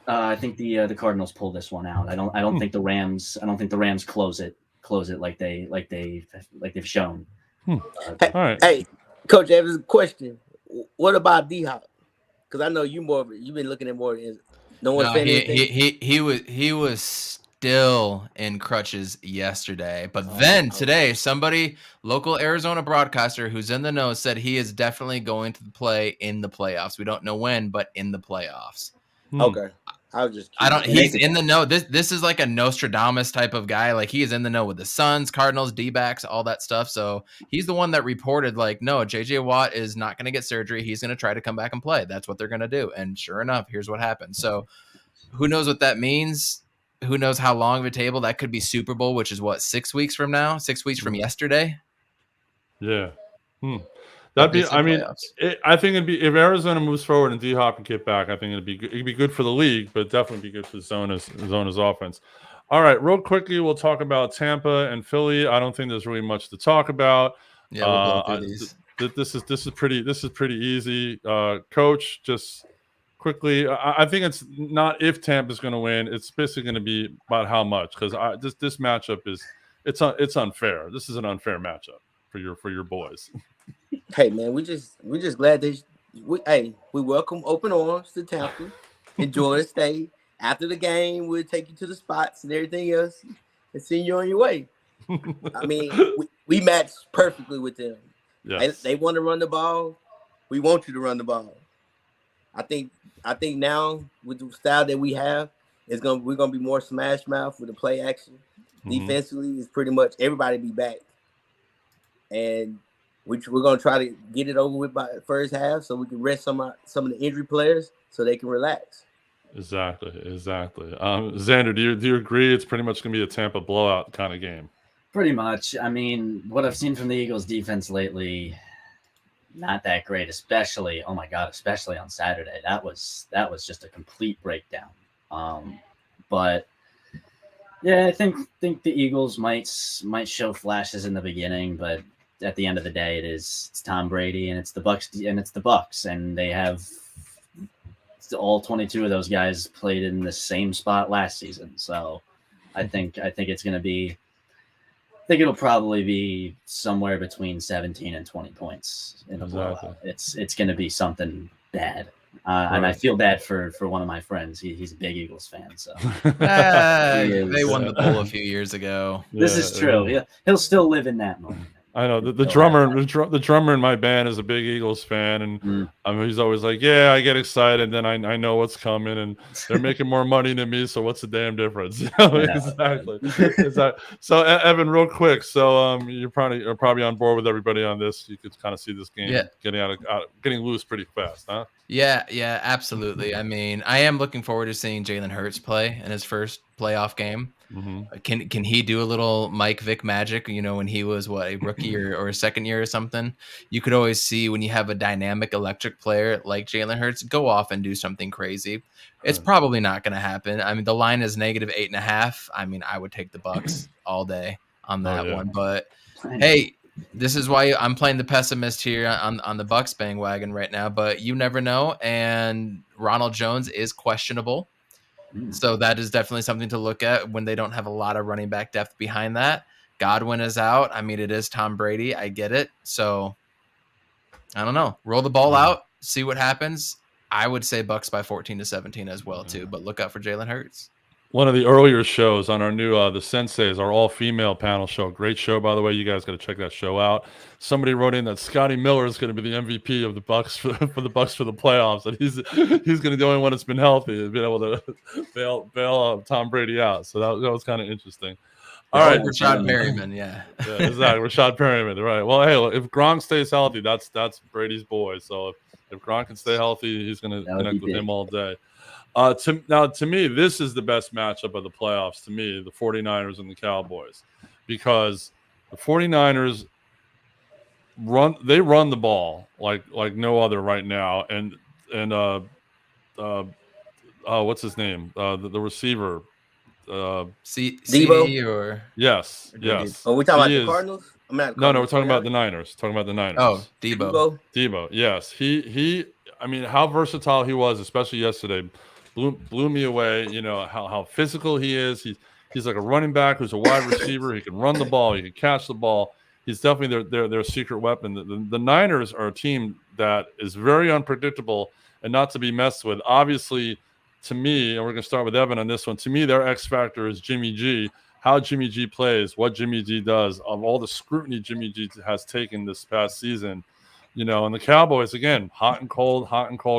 I think the Cardinals pull this one out. I don't think the Rams. I don't think the Rams close it like they've shown. All right. Hey, Coach Evans, question. What about D-Hop? Because I know you've been looking at more. No one's saying anything. He was still in crutches yesterday, but then today, somebody, local Arizona broadcaster who's in the know, said he is definitely going to play in the playoffs. We don't know when, but in the playoffs. Okay. I was just curious. He's in the know. This is like a Nostradamus type of guy. Like, he is in the know with the Suns, Cardinals, D-backs, all that stuff. So he's the one that reported, like, no, JJ Watt is not going to get surgery. He's going to try to come back and play. That's what they're going to do. And sure enough, here's what happened. So who knows what that means? Who knows how long of a table that could be? Super Bowl, which is what, 6 weeks from now? 6 weeks from yesterday? Yeah. That'd be. I mean, I think it'd be, if Arizona moves forward and D-Hop can get back, I think it'd be good for the league, but definitely be good for Zona's offense. All right, real quickly, we'll talk about Tampa and Philly. I don't think there's really much to talk about. Yeah, we'll go through these. This is pretty easy. Coach, just quickly, I think it's not if Tampa's going to win. It's basically going to be about how much, because this matchup it's unfair. This is an unfair matchup for your boys. Hey man, we just glad we welcome open arms to Tampa. Enjoy the stay. After the game, we'll take you to the spots and everything else and send you on your way. I mean, we match perfectly with them. Yes. They want to run the ball. We want you to run the ball. I think now with the style that we have, we're gonna be more smash mouth with the play action. Defensively, it's pretty much everybody be back, and we're gonna try to get it over with by the first half, so we can rest some of the injury players so they can relax. Exactly. Xander, do you agree? It's pretty much gonna be a Tampa blowout kind of game. Pretty much. I mean, what I've seen from the Eagles defense lately, not that great, especially on Saturday. That was just a complete breakdown. But yeah, I think the Eagles might show flashes in the beginning, but at the end of the day, it's Tom Brady and it's the Bucs, and they have all 22 of those guys played in the same spot last season. So I think it's going to be. I think it'll probably be somewhere between 17 and 20 points in a blowout. It's going to be something bad. And I feel bad for one of my friends. He's a big Eagles fan. So they won the bowl a few years ago. This is true. He'll still live in that moment. I know the drummer in my band is a big Eagles fan, and he's always like, "Yeah, I get excited, then I know what's coming, and they're making more money than me, so what's the damn difference?" Exactly. So, Evan, real quick, so you're probably on board with everybody on this. You could kind of see this game getting loose pretty fast, huh? Yeah, absolutely. I mean, I am looking forward to seeing Jalen Hurts play in his first playoff game. Can he do a little Mike Vick magic? When he was a rookie or a second year or something, you could always see when you have a dynamic electric player like Jalen Hurts go off and do something crazy. It's probably not going to happen. I mean, the line is -8.5. I mean, I would take the Bucs all day on that one. But hey, this is why I'm playing the pessimist here on the Bucs bandwagon right now. But you never know, and Ronald Jones is questionable. So that is definitely something to look at when they don't have a lot of running back depth behind that. Godwin is out. I mean, it is Tom Brady. I get it. So I don't know. Roll the ball out, see what happens. I would say Bucs by 14-17 as well, too. But look out for Jalen Hurts. One of the earlier shows on our new The Senseis, our all-female panel show. Great show, by the way. You guys got to check that show out. Somebody wrote in that Scotty Miller is going to be the MVP of the Bucs for the Bucs for the playoffs, and he's going to be the only one that's been healthy and been able to bail Tom Brady out. So that was kind of interesting. All right, Rashad Perryman, yeah, exactly, Rashad Perryman, right? Well, hey, look, if Gronk stays healthy, that's Brady's boy. So if Gronk can stay healthy, he's going to connect with him all day. To me, this is the best matchup of the playoffs. To me, the 49ers and the Cowboys, because the 49ers run the ball like no other right now, and what's his name? The receiver. Debo. CD or Yes, Debo? yes. Are we talking He about the is. Cardinals? I'm not the No, we're Cardinals. talking about 49ers? the Niners. Talking about the Oh, Niners. Debo. Debo. Debo, yes, he. I mean, how versatile he was, especially yesterday, blew me away. You know how physical he is. He's like a running back who's a wide receiver. He can run the ball. He can catch the ball. He's definitely their secret weapon. The Niners are a team that is very unpredictable and not to be messed with. Obviously, to me, and we're going to start with Evan on this one. To me, their X factor is Jimmy G. How Jimmy G plays, what Jimmy G does, of all the scrutiny Jimmy G has taken this past season. You know, and the Cowboys, again, hot and cold.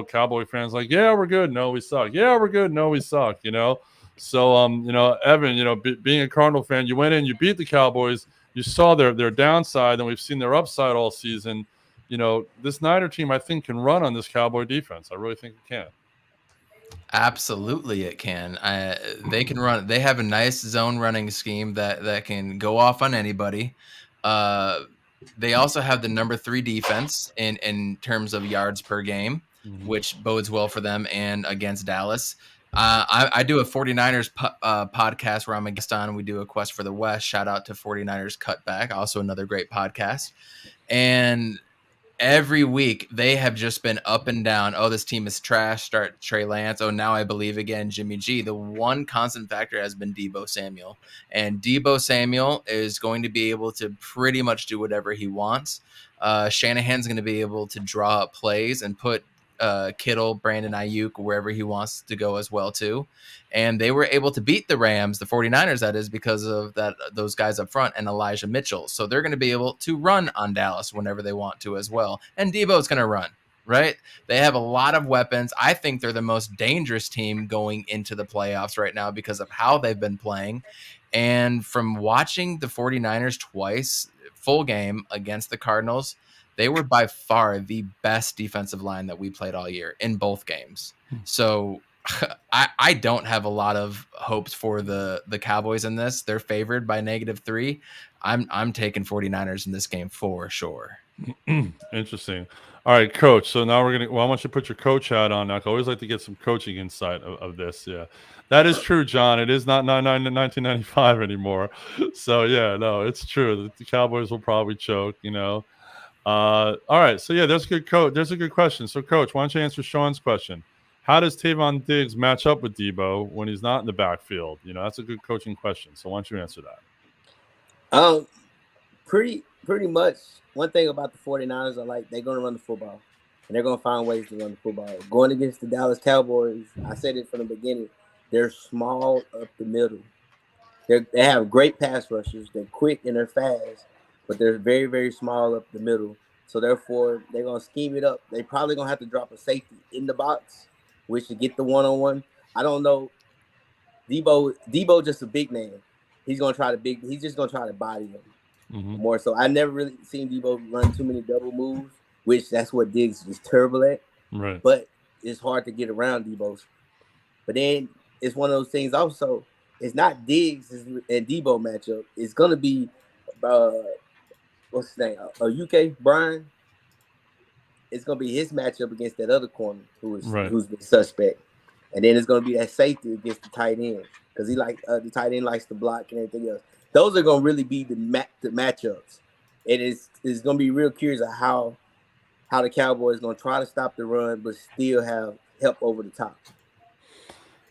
Cowboy fans like, yeah, we're good. No, we suck. Yeah, we're good. No, we suck. You know, so you know, Evan, you know, being a Cardinal fan, you went in, you beat the Cowboys, you saw their downside, and we've seen their upside all season. You know, this Niner team, I think, can run on this Cowboy defense. I really think it can. Absolutely, it can. They can run. They have a nice zone running scheme that can go off on anybody. They also have the number 3 defense in terms of yards per game, which bodes well for them and against Dallas. I do a 49ers podcast where I'm a guest on. We do a Quest for the West. Shout out to 49ers Cutback, also another great podcast. And every week they have just been up and down. Oh, this team is trash. Start Trey Lance. Oh, now I believe again Jimmy G. The one constant factor has been Debo Samuel, and Debo Samuel is going to be able to pretty much do whatever he wants. Shanahan's going to be able to draw up plays and put Kittle, Brandon Ayuk, wherever he wants to go as well too. And they were able to beat the Rams, the 49ers, that is, because of those guys up front and Elijah Mitchell. So they're going to be able to run on Dallas whenever they want to as well. And Debo's going to run, right? They have a lot of weapons. I think they're the most dangerous team going into the playoffs right now because of how they've been playing. And from watching the 49ers twice, full game against the Cardinals, they were by far the best defensive line that we played all year in both games. So I don't have a lot of hopes for the Cowboys in this. They're favored by -3. I'm taking 49ers in this game for sure. Interesting. All right, coach. So now we're gonna. Well, I want you to put your coach hat on. I always like to get some coaching insight of this. Yeah, that is true, John. It is not 1995 anymore. So yeah, no, it's true. The Cowboys will probably choke. You know. All right. So yeah, there's a good coach. There's a good question. So, coach, why don't you answer Sean's question? How does Tavon Diggs match up with Debo when he's not in the backfield? You know, that's a good coaching question. So why don't you answer that? Pretty much one thing about the 49ers are like they're going to run the football and they're going to find ways to run the football. Going against the Dallas Cowboys, I said it from the beginning, they're small up the middle. They have great pass rushers. They're quick and they're fast, but they're very, very small up the middle. So therefore, they're going to scheme it up. They're probably going to have to drop a safety in the box, which to get the one-on-one. I don't know. Debo just a big man. He's just going to try to body him. More so, I never really seen Debo run too many double moves, which that's what Diggs is terrible at. Right. But it's hard to get around Debo's. But then it's one of those things. Also, it's not Diggs and Debo matchup. It's gonna be what's his name? UK Brian. It's gonna be his matchup against that other corner who's been suspect, and then it's gonna be that safety against the tight end because the tight end likes to block and everything else. Those are gonna really be the matchups. It's gonna be real curious of how the Cowboys gonna try to stop the run but still have help over the top.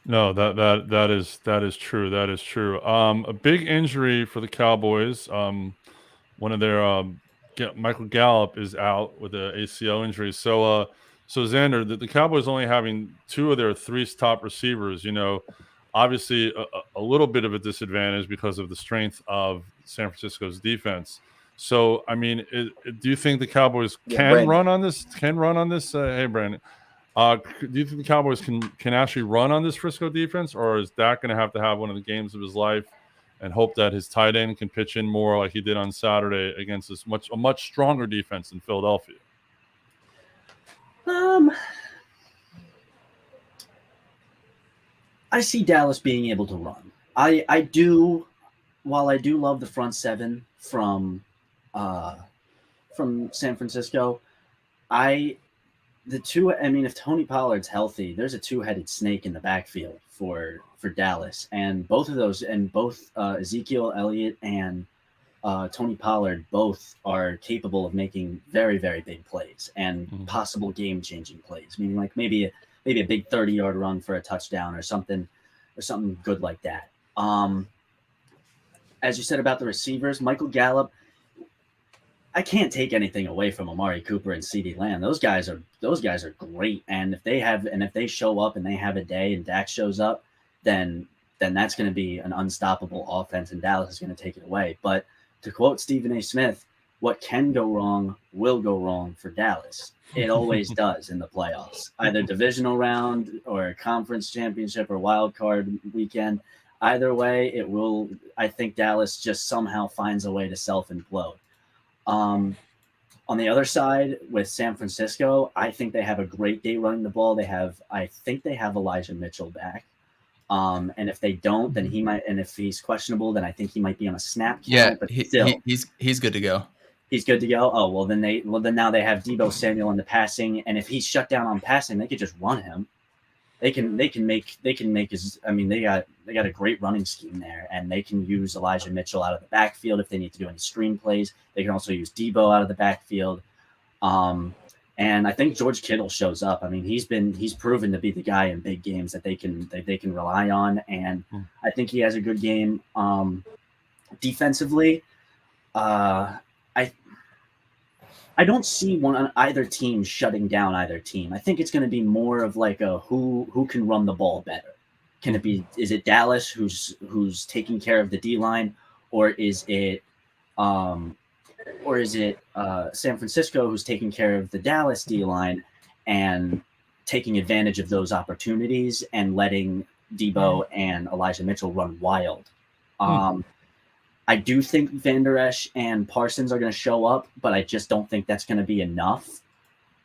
No, that is true. That is true. A big injury for the Cowboys. One of their Michael Gallup is out with an ACL injury. So Xander, the Cowboys only having 2 of their 3 top receivers. You know, obviously a little bit of a disadvantage because of the strength of San Francisco's defense. So, I mean, do you think the Cowboys can run on this? Hey, Brandon. Do you think the Cowboys can actually run on this Frisco defense, or is Dak going to have one of the games of his life and hope that his tight end can pitch in more like he did on Saturday against a much stronger defense in Philadelphia? I see Dallas being able to run. I do, while I do love the front seven from San Francisco, I if Tony Pollard's healthy, there's a two-headed snake in the backfield for Dallas, and both Ezekiel Elliott and Tony Pollard both are capable of making very, very big plays and possible game-changing plays. Meaning, like maybe a big 30-yard run for a touchdown or something good like that. As you said about the receivers, Michael Gallup, I can't take anything away from Amari Cooper and CeeDee Lamb. Those guys are great, and if they show up and they have a day and Dak shows up, then that's going to be an unstoppable offense, and Dallas is going to take it away. But to quote Stephen A. Smith, what can go wrong will go wrong for Dallas. It always does in the playoffs, either divisional round or conference championship or wild card weekend. Either way, it will. I think Dallas just somehow finds a way to self-implode. On the other side with San Francisco, I think they have a great day running the ball. I think they have Elijah Mitchell back. And if they don't, then he might. And if he's questionable, then I think he might be on a snap count. Yeah, but still, he's good to go. He's good to go. Oh well, then now they have Debo Samuel in the passing, and if he's shut down on passing, they could just run him. They can make his. I mean, they got a great running scheme there, and they can use Elijah Mitchell out of the backfield if they need to do any screen plays. They can also use Debo out of the backfield. And I think George Kittle shows up. I mean, he's proven to be the guy in big games that they can rely on, and I think he has a good game. Defensively, I don't see one on either team shutting down either team. I think it's going to be more of like a who can run the ball better. Is it Dallas who's taking care of the D line, or is it San Francisco who's taking care of the Dallas D line and taking advantage of those opportunities and letting Debo and Elijah Mitchell run wild? I do think Van Der Esch and Parsons are going to show up, but I just don't think that's going to be enough.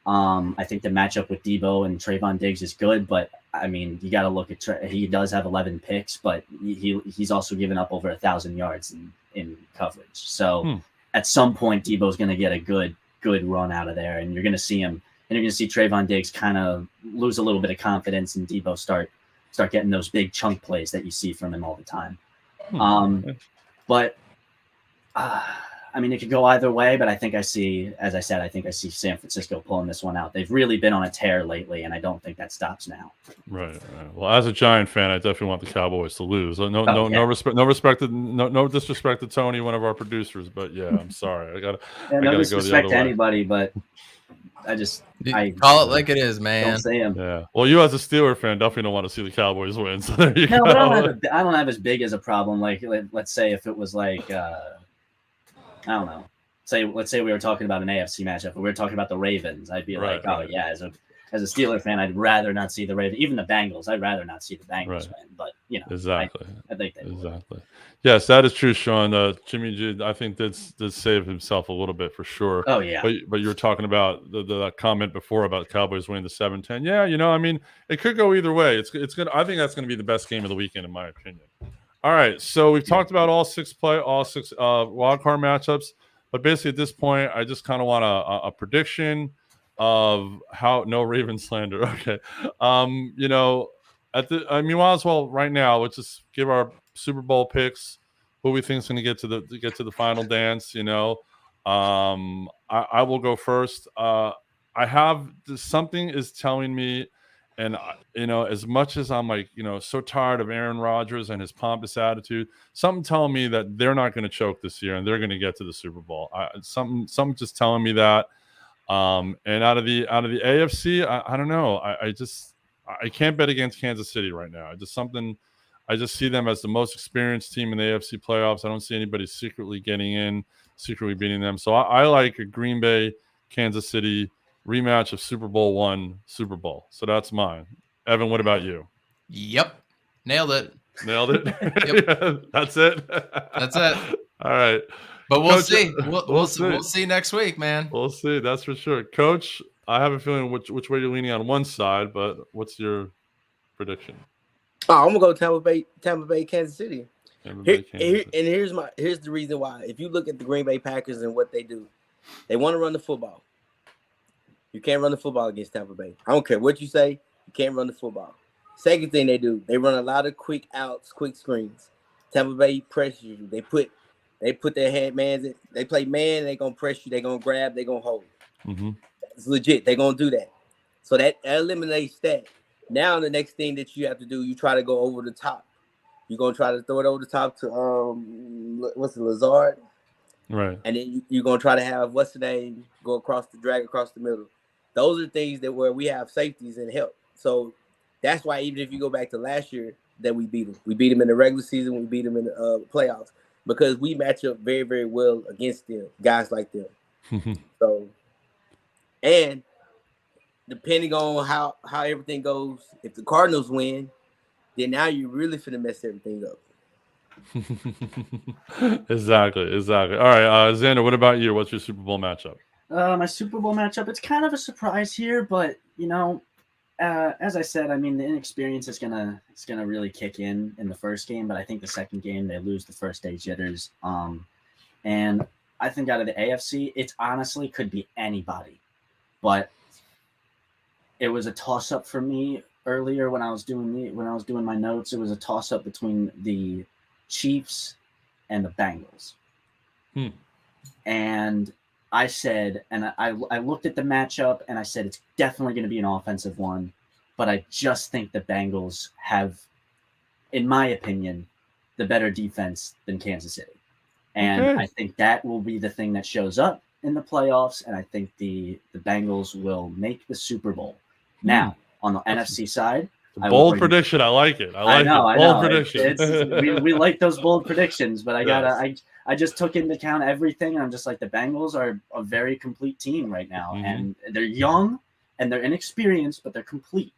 I think the matchup with Debo and Trayvon Diggs is good, but I mean, you got to look at he does have 11 picks, but he's also given up over 1,000 yards in coverage. So at some point, Debo's going to get a good run out of there, and you're going to see him, and you're going to see Trayvon Diggs kind of lose a little bit of confidence, and Debo start getting those big chunk plays that you see from him all the time. But I mean, it could go either way, but I think I see San Francisco pulling this one out. They've really been on a tear lately, and I don't think that stops now. Right. Well, as a Giant fan, I definitely want the Cowboys to lose. No disrespect to Tony, one of our producers, but yeah, I'm sorry. I gotta no disrespect go to anybody, but I call it like it is, man. Don't say him. Yeah. Well, you as a Steeler fan definitely don't want to see the Cowboys win. So there you go. But I don't have as big as a problem. Like let's say if it was like I don't know. Let's say we were talking about an AFC matchup, but we were talking about the Ravens. I'd be yeah, as a Steeler fan, I'd rather not see the Ravens. Even the Bengals, I'd rather not see the Bengals win. But exactly. I think they will. Exactly. Yes, that is true, Sean. Jimmy G, I think did save himself a little bit for sure. Oh yeah. But you were talking about the comment before about Cowboys winning the 7-10. Yeah, I mean, it could go either way. It's good. I think that's going to be the best game of the weekend, in my opinion. All right, so we've talked about all six wild card matchups, but basically at this point, I just kind of want a prediction of how no Raven slander. Okay, might as well right now. Let's just give our Super Bowl picks. Who we think is going to get to the final dance? I will go first. I have something is telling me. And, as much as I'm like, so tired of Aaron Rodgers and his pompous attitude, something telling me that they're not going to choke this year and they're going to get to the Super Bowl. Something just telling me that. And out of the AFC, I don't know. I can't bet against Kansas City right now. I just see them as the most experienced team in the AFC playoffs. I don't see anybody secretly beating them. So I like a Green Bay, Kansas City rematch of Super Bowl I Super Bowl. So that's mine. Evan, what about you? Yep. Nailed it. Yep. Yeah, that's it. That's it. All right. But we'll Coach, see. We'll see next week, man. We'll see. That's for sure. Coach, I have a feeling which way you're leaning on one side, but what's your prediction? I'm gonna go Tampa Bay, Kansas City. Here's the reason why. If you look at the Green Bay Packers and what they do, they want to run the football. You can't run the football against Tampa Bay. I don't care what you say. You can't run the football. Second thing they do, they run a lot of quick outs, quick screens. Tampa Bay pressures you. They put their man. They play man. They gonna press you. They gonna grab. They gonna hold. Mm-hmm. It's legit. They gonna do that. So that eliminates that. Now the next thing that you have to do, you try to go over the top. You're gonna try to throw it over the top to Lazard. Right. And then you're gonna try to have what's the name go drag across the middle. Those are things that where we have safeties and help. So that's why even if you go back to last year, that we beat them. We beat them in the regular season. We beat them in the playoffs because we match up very, very well against them, guys like them. So, and depending on how everything goes, if the Cardinals win, then now you're really finna mess everything up. Exactly. All right, Xander, what about you? What's your Super Bowl matchup? My Super Bowl matchup, it's kind of a surprise here, but as I said, I mean the inexperience is gonna really kick in the first game, but I think the second game they lose the first day jitters. And I think out of the AFC, it honestly could be anybody, but it was a toss up for me earlier when I was doing my notes. It was a toss up between the Chiefs and the Bengals. And I said, and I looked at the matchup and I said, it's definitely going to be an offensive one, but I just think the Bengals have, in my opinion, the better defense than Kansas City. And I think that will be the thing that shows up in the playoffs. And I think the Bengals will make the Super Bowl. Now, on the NFC side, Bold prediction. I like it. I know. Bold prediction. We like those bold predictions, but I just took into account everything, and I'm just like, the Bengals are a very complete team right now, and they're young and they're inexperienced, but they're complete.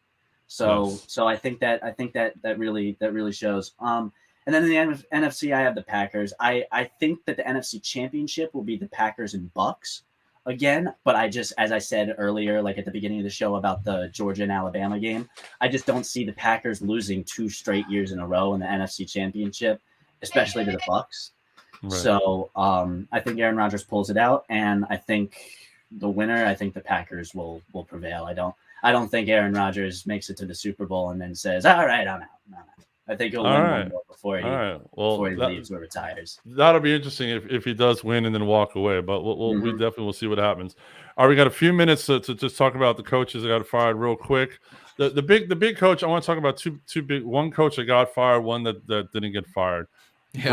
So I think that really shows. And then in the NFC, I have the Packers. I think that the NFC Championship will be the Packers and Bucks again, but as I said earlier, like at the beginning of the show about the Georgia and Alabama game, I just don't see the Packers losing 2 straight years in a row in the NFC Championship, especially to the Bucks. Right. So I think Aaron Rodgers pulls it out, and I think the Packers will prevail. I don't think Aaron Rodgers makes it to the Super Bowl and then says, "All right, I'm out." No. I think he'll win one more before he leaves or retires. That'll be interesting if he does win and then walk away. But we definitely will see what happens. All right, we got a few minutes to just talk about the coaches that got fired real quick. The big coach. I want to talk about two big. One coach that got fired, one that didn't get fired. Yeah.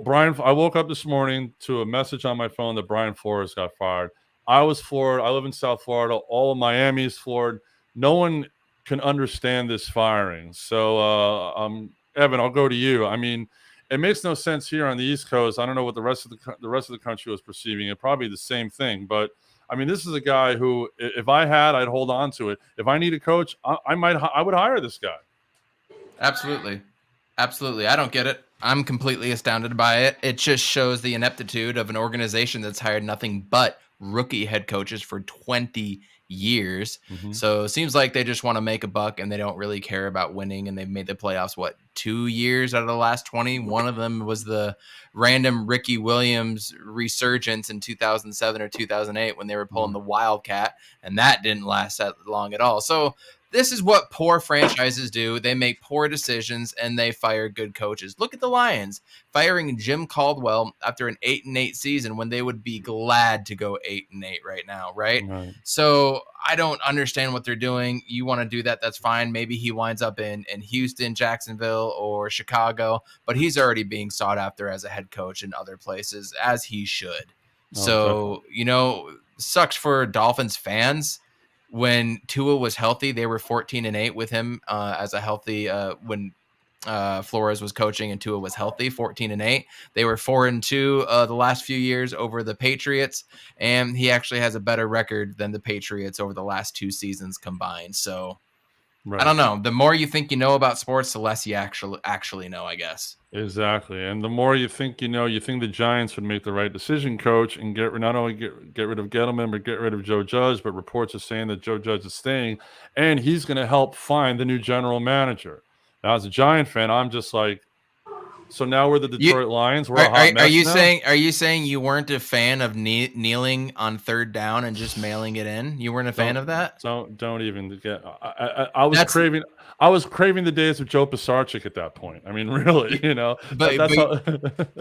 Brian. I woke up this morning to a message on my phone that Brian Flores got fired. I was floored. I live in South Florida. All of Miami is floored. No one can understand this firing. So, Evan, I'll go to you. I mean, it makes no sense here on the East Coast. I don't know what the rest of the country was perceiving it. Probably the same thing. But I mean, this is a guy who, if I had, I'd hold on to it. If I need a coach, I would hire this guy. Absolutely. I don't get it. I'm completely astounded by it. It just shows the ineptitude of an organization that's hired nothing but rookie head coaches for 20 years. So it seems like they just want to make a buck and they don't really care about winning. And they've made the playoffs, 2 years out of the last 20? One of them was the random Ricky Williams resurgence in 2007 or 2008 when they were pulling the Wildcat, and that didn't last that long at all. So this is what poor franchises do. They make poor decisions and they fire good coaches. Look at the Lions firing Jim Caldwell after an 8-8 season when they would be glad to go 8-8 right now, right? So I don't understand what they're doing. You want to do that, that's fine. Maybe he winds up in Houston, Jacksonville, or Chicago, but he's already being sought after as a head coach in other places, as he should. So, sucks for Dolphins fans. When Tua was healthy, they were 14-8 with him as a healthy when Flores was coaching and Tua was healthy, 14-8. They were 4-2 the last few years over the Patriots, and he actually has a better record than the Patriots over the last 2 seasons combined. So I don't know. The more you think you know about sports, the less you actually know, I guess. Exactly. And the more you think you think the Giants would make the right decision, coach, and not only get rid of Gettleman, but get rid of Joe Judge. But reports are saying that Joe Judge is staying, and he's going to help find the new general manager. Now, as a Giant fan, I'm just like, So now we're the Detroit Lions. We're a hot mess Are you now? saying you weren't a fan of kneeling on third down and just mailing it in? You weren't a fan of that? Don't even get. I was craving the days of Joe Pisarcik at that point. I mean, really, But that's how.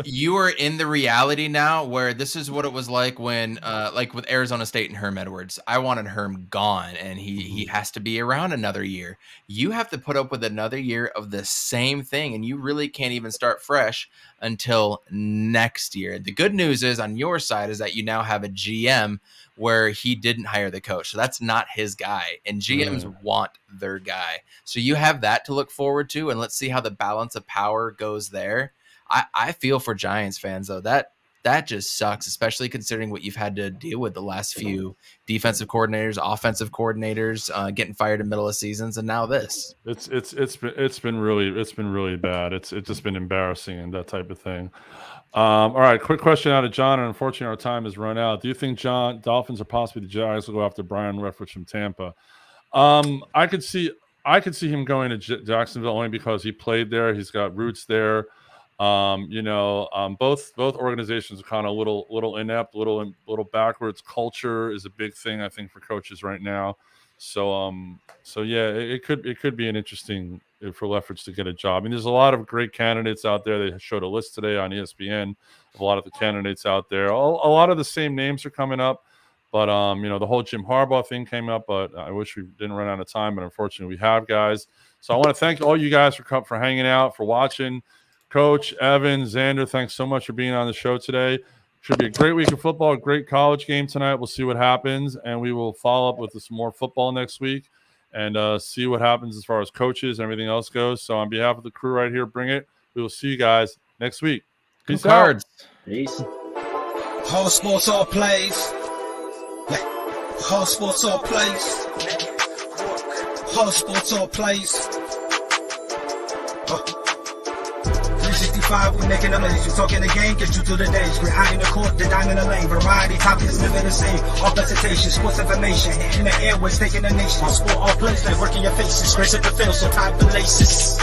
you are in the reality now where this is what it was like when, like with Arizona State and Herm Edwards. I wanted Herm gone, and he has to be around another year. You have to put up with another year of the same thing, and you really can't even start fresh until next year. The good news is on your side is that you now have a GM where he didn't hire the coach. So that's not his guy, and GMs want their guy. So you have that to look forward to, and let's see how the balance of power goes there. I feel for Giants fans though. That just sucks, especially considering what you've had to deal with the last few defensive coordinators, offensive coordinators, getting fired in the middle of seasons, and now this. It's been really bad. It's just been embarrassing and that type of thing. All right, quick question out of John, and unfortunately our time has run out. Do you think Dolphins or possibly the Giants will go after Brian Leftwich from Tampa? I could see him going to Jacksonville only because he played there. He's got roots there. Both organizations are kind of little inept, little backwards. Culture is a big thing, I think, for coaches right now. So yeah, it could be an interesting for Leftwich to get a job. I mean, there's a lot of great candidates out there. They showed a list today on ESPN of a lot of the candidates out there. A lot of the same names are coming up, but the whole Jim Harbaugh thing came up. But I wish we didn't run out of time, but unfortunately we have, guys. So I want to thank all you guys for hanging out, for watching. Coach, Evan, Xander, thanks so much for being on the show today. Should be a great week of football, a great college game tonight. We'll see what happens, and we will follow up with some more football next week and see what happens as far as coaches and everything else goes. So on behalf of the crew right here, bring it. We will see you guys next week. Peace out. Peace. Whole sports, all plays. Whole sports, all plays. Whole sports, all plays. 365, we making a lazy. Talking the game, get you through the days. We're high in the court, the dime in the lane. Variety, topics, living the same. All presentation, sports information. Hitting the airways, taking the nation. Sport, all plays, like working your faces. Grace at the field, so tie the laces.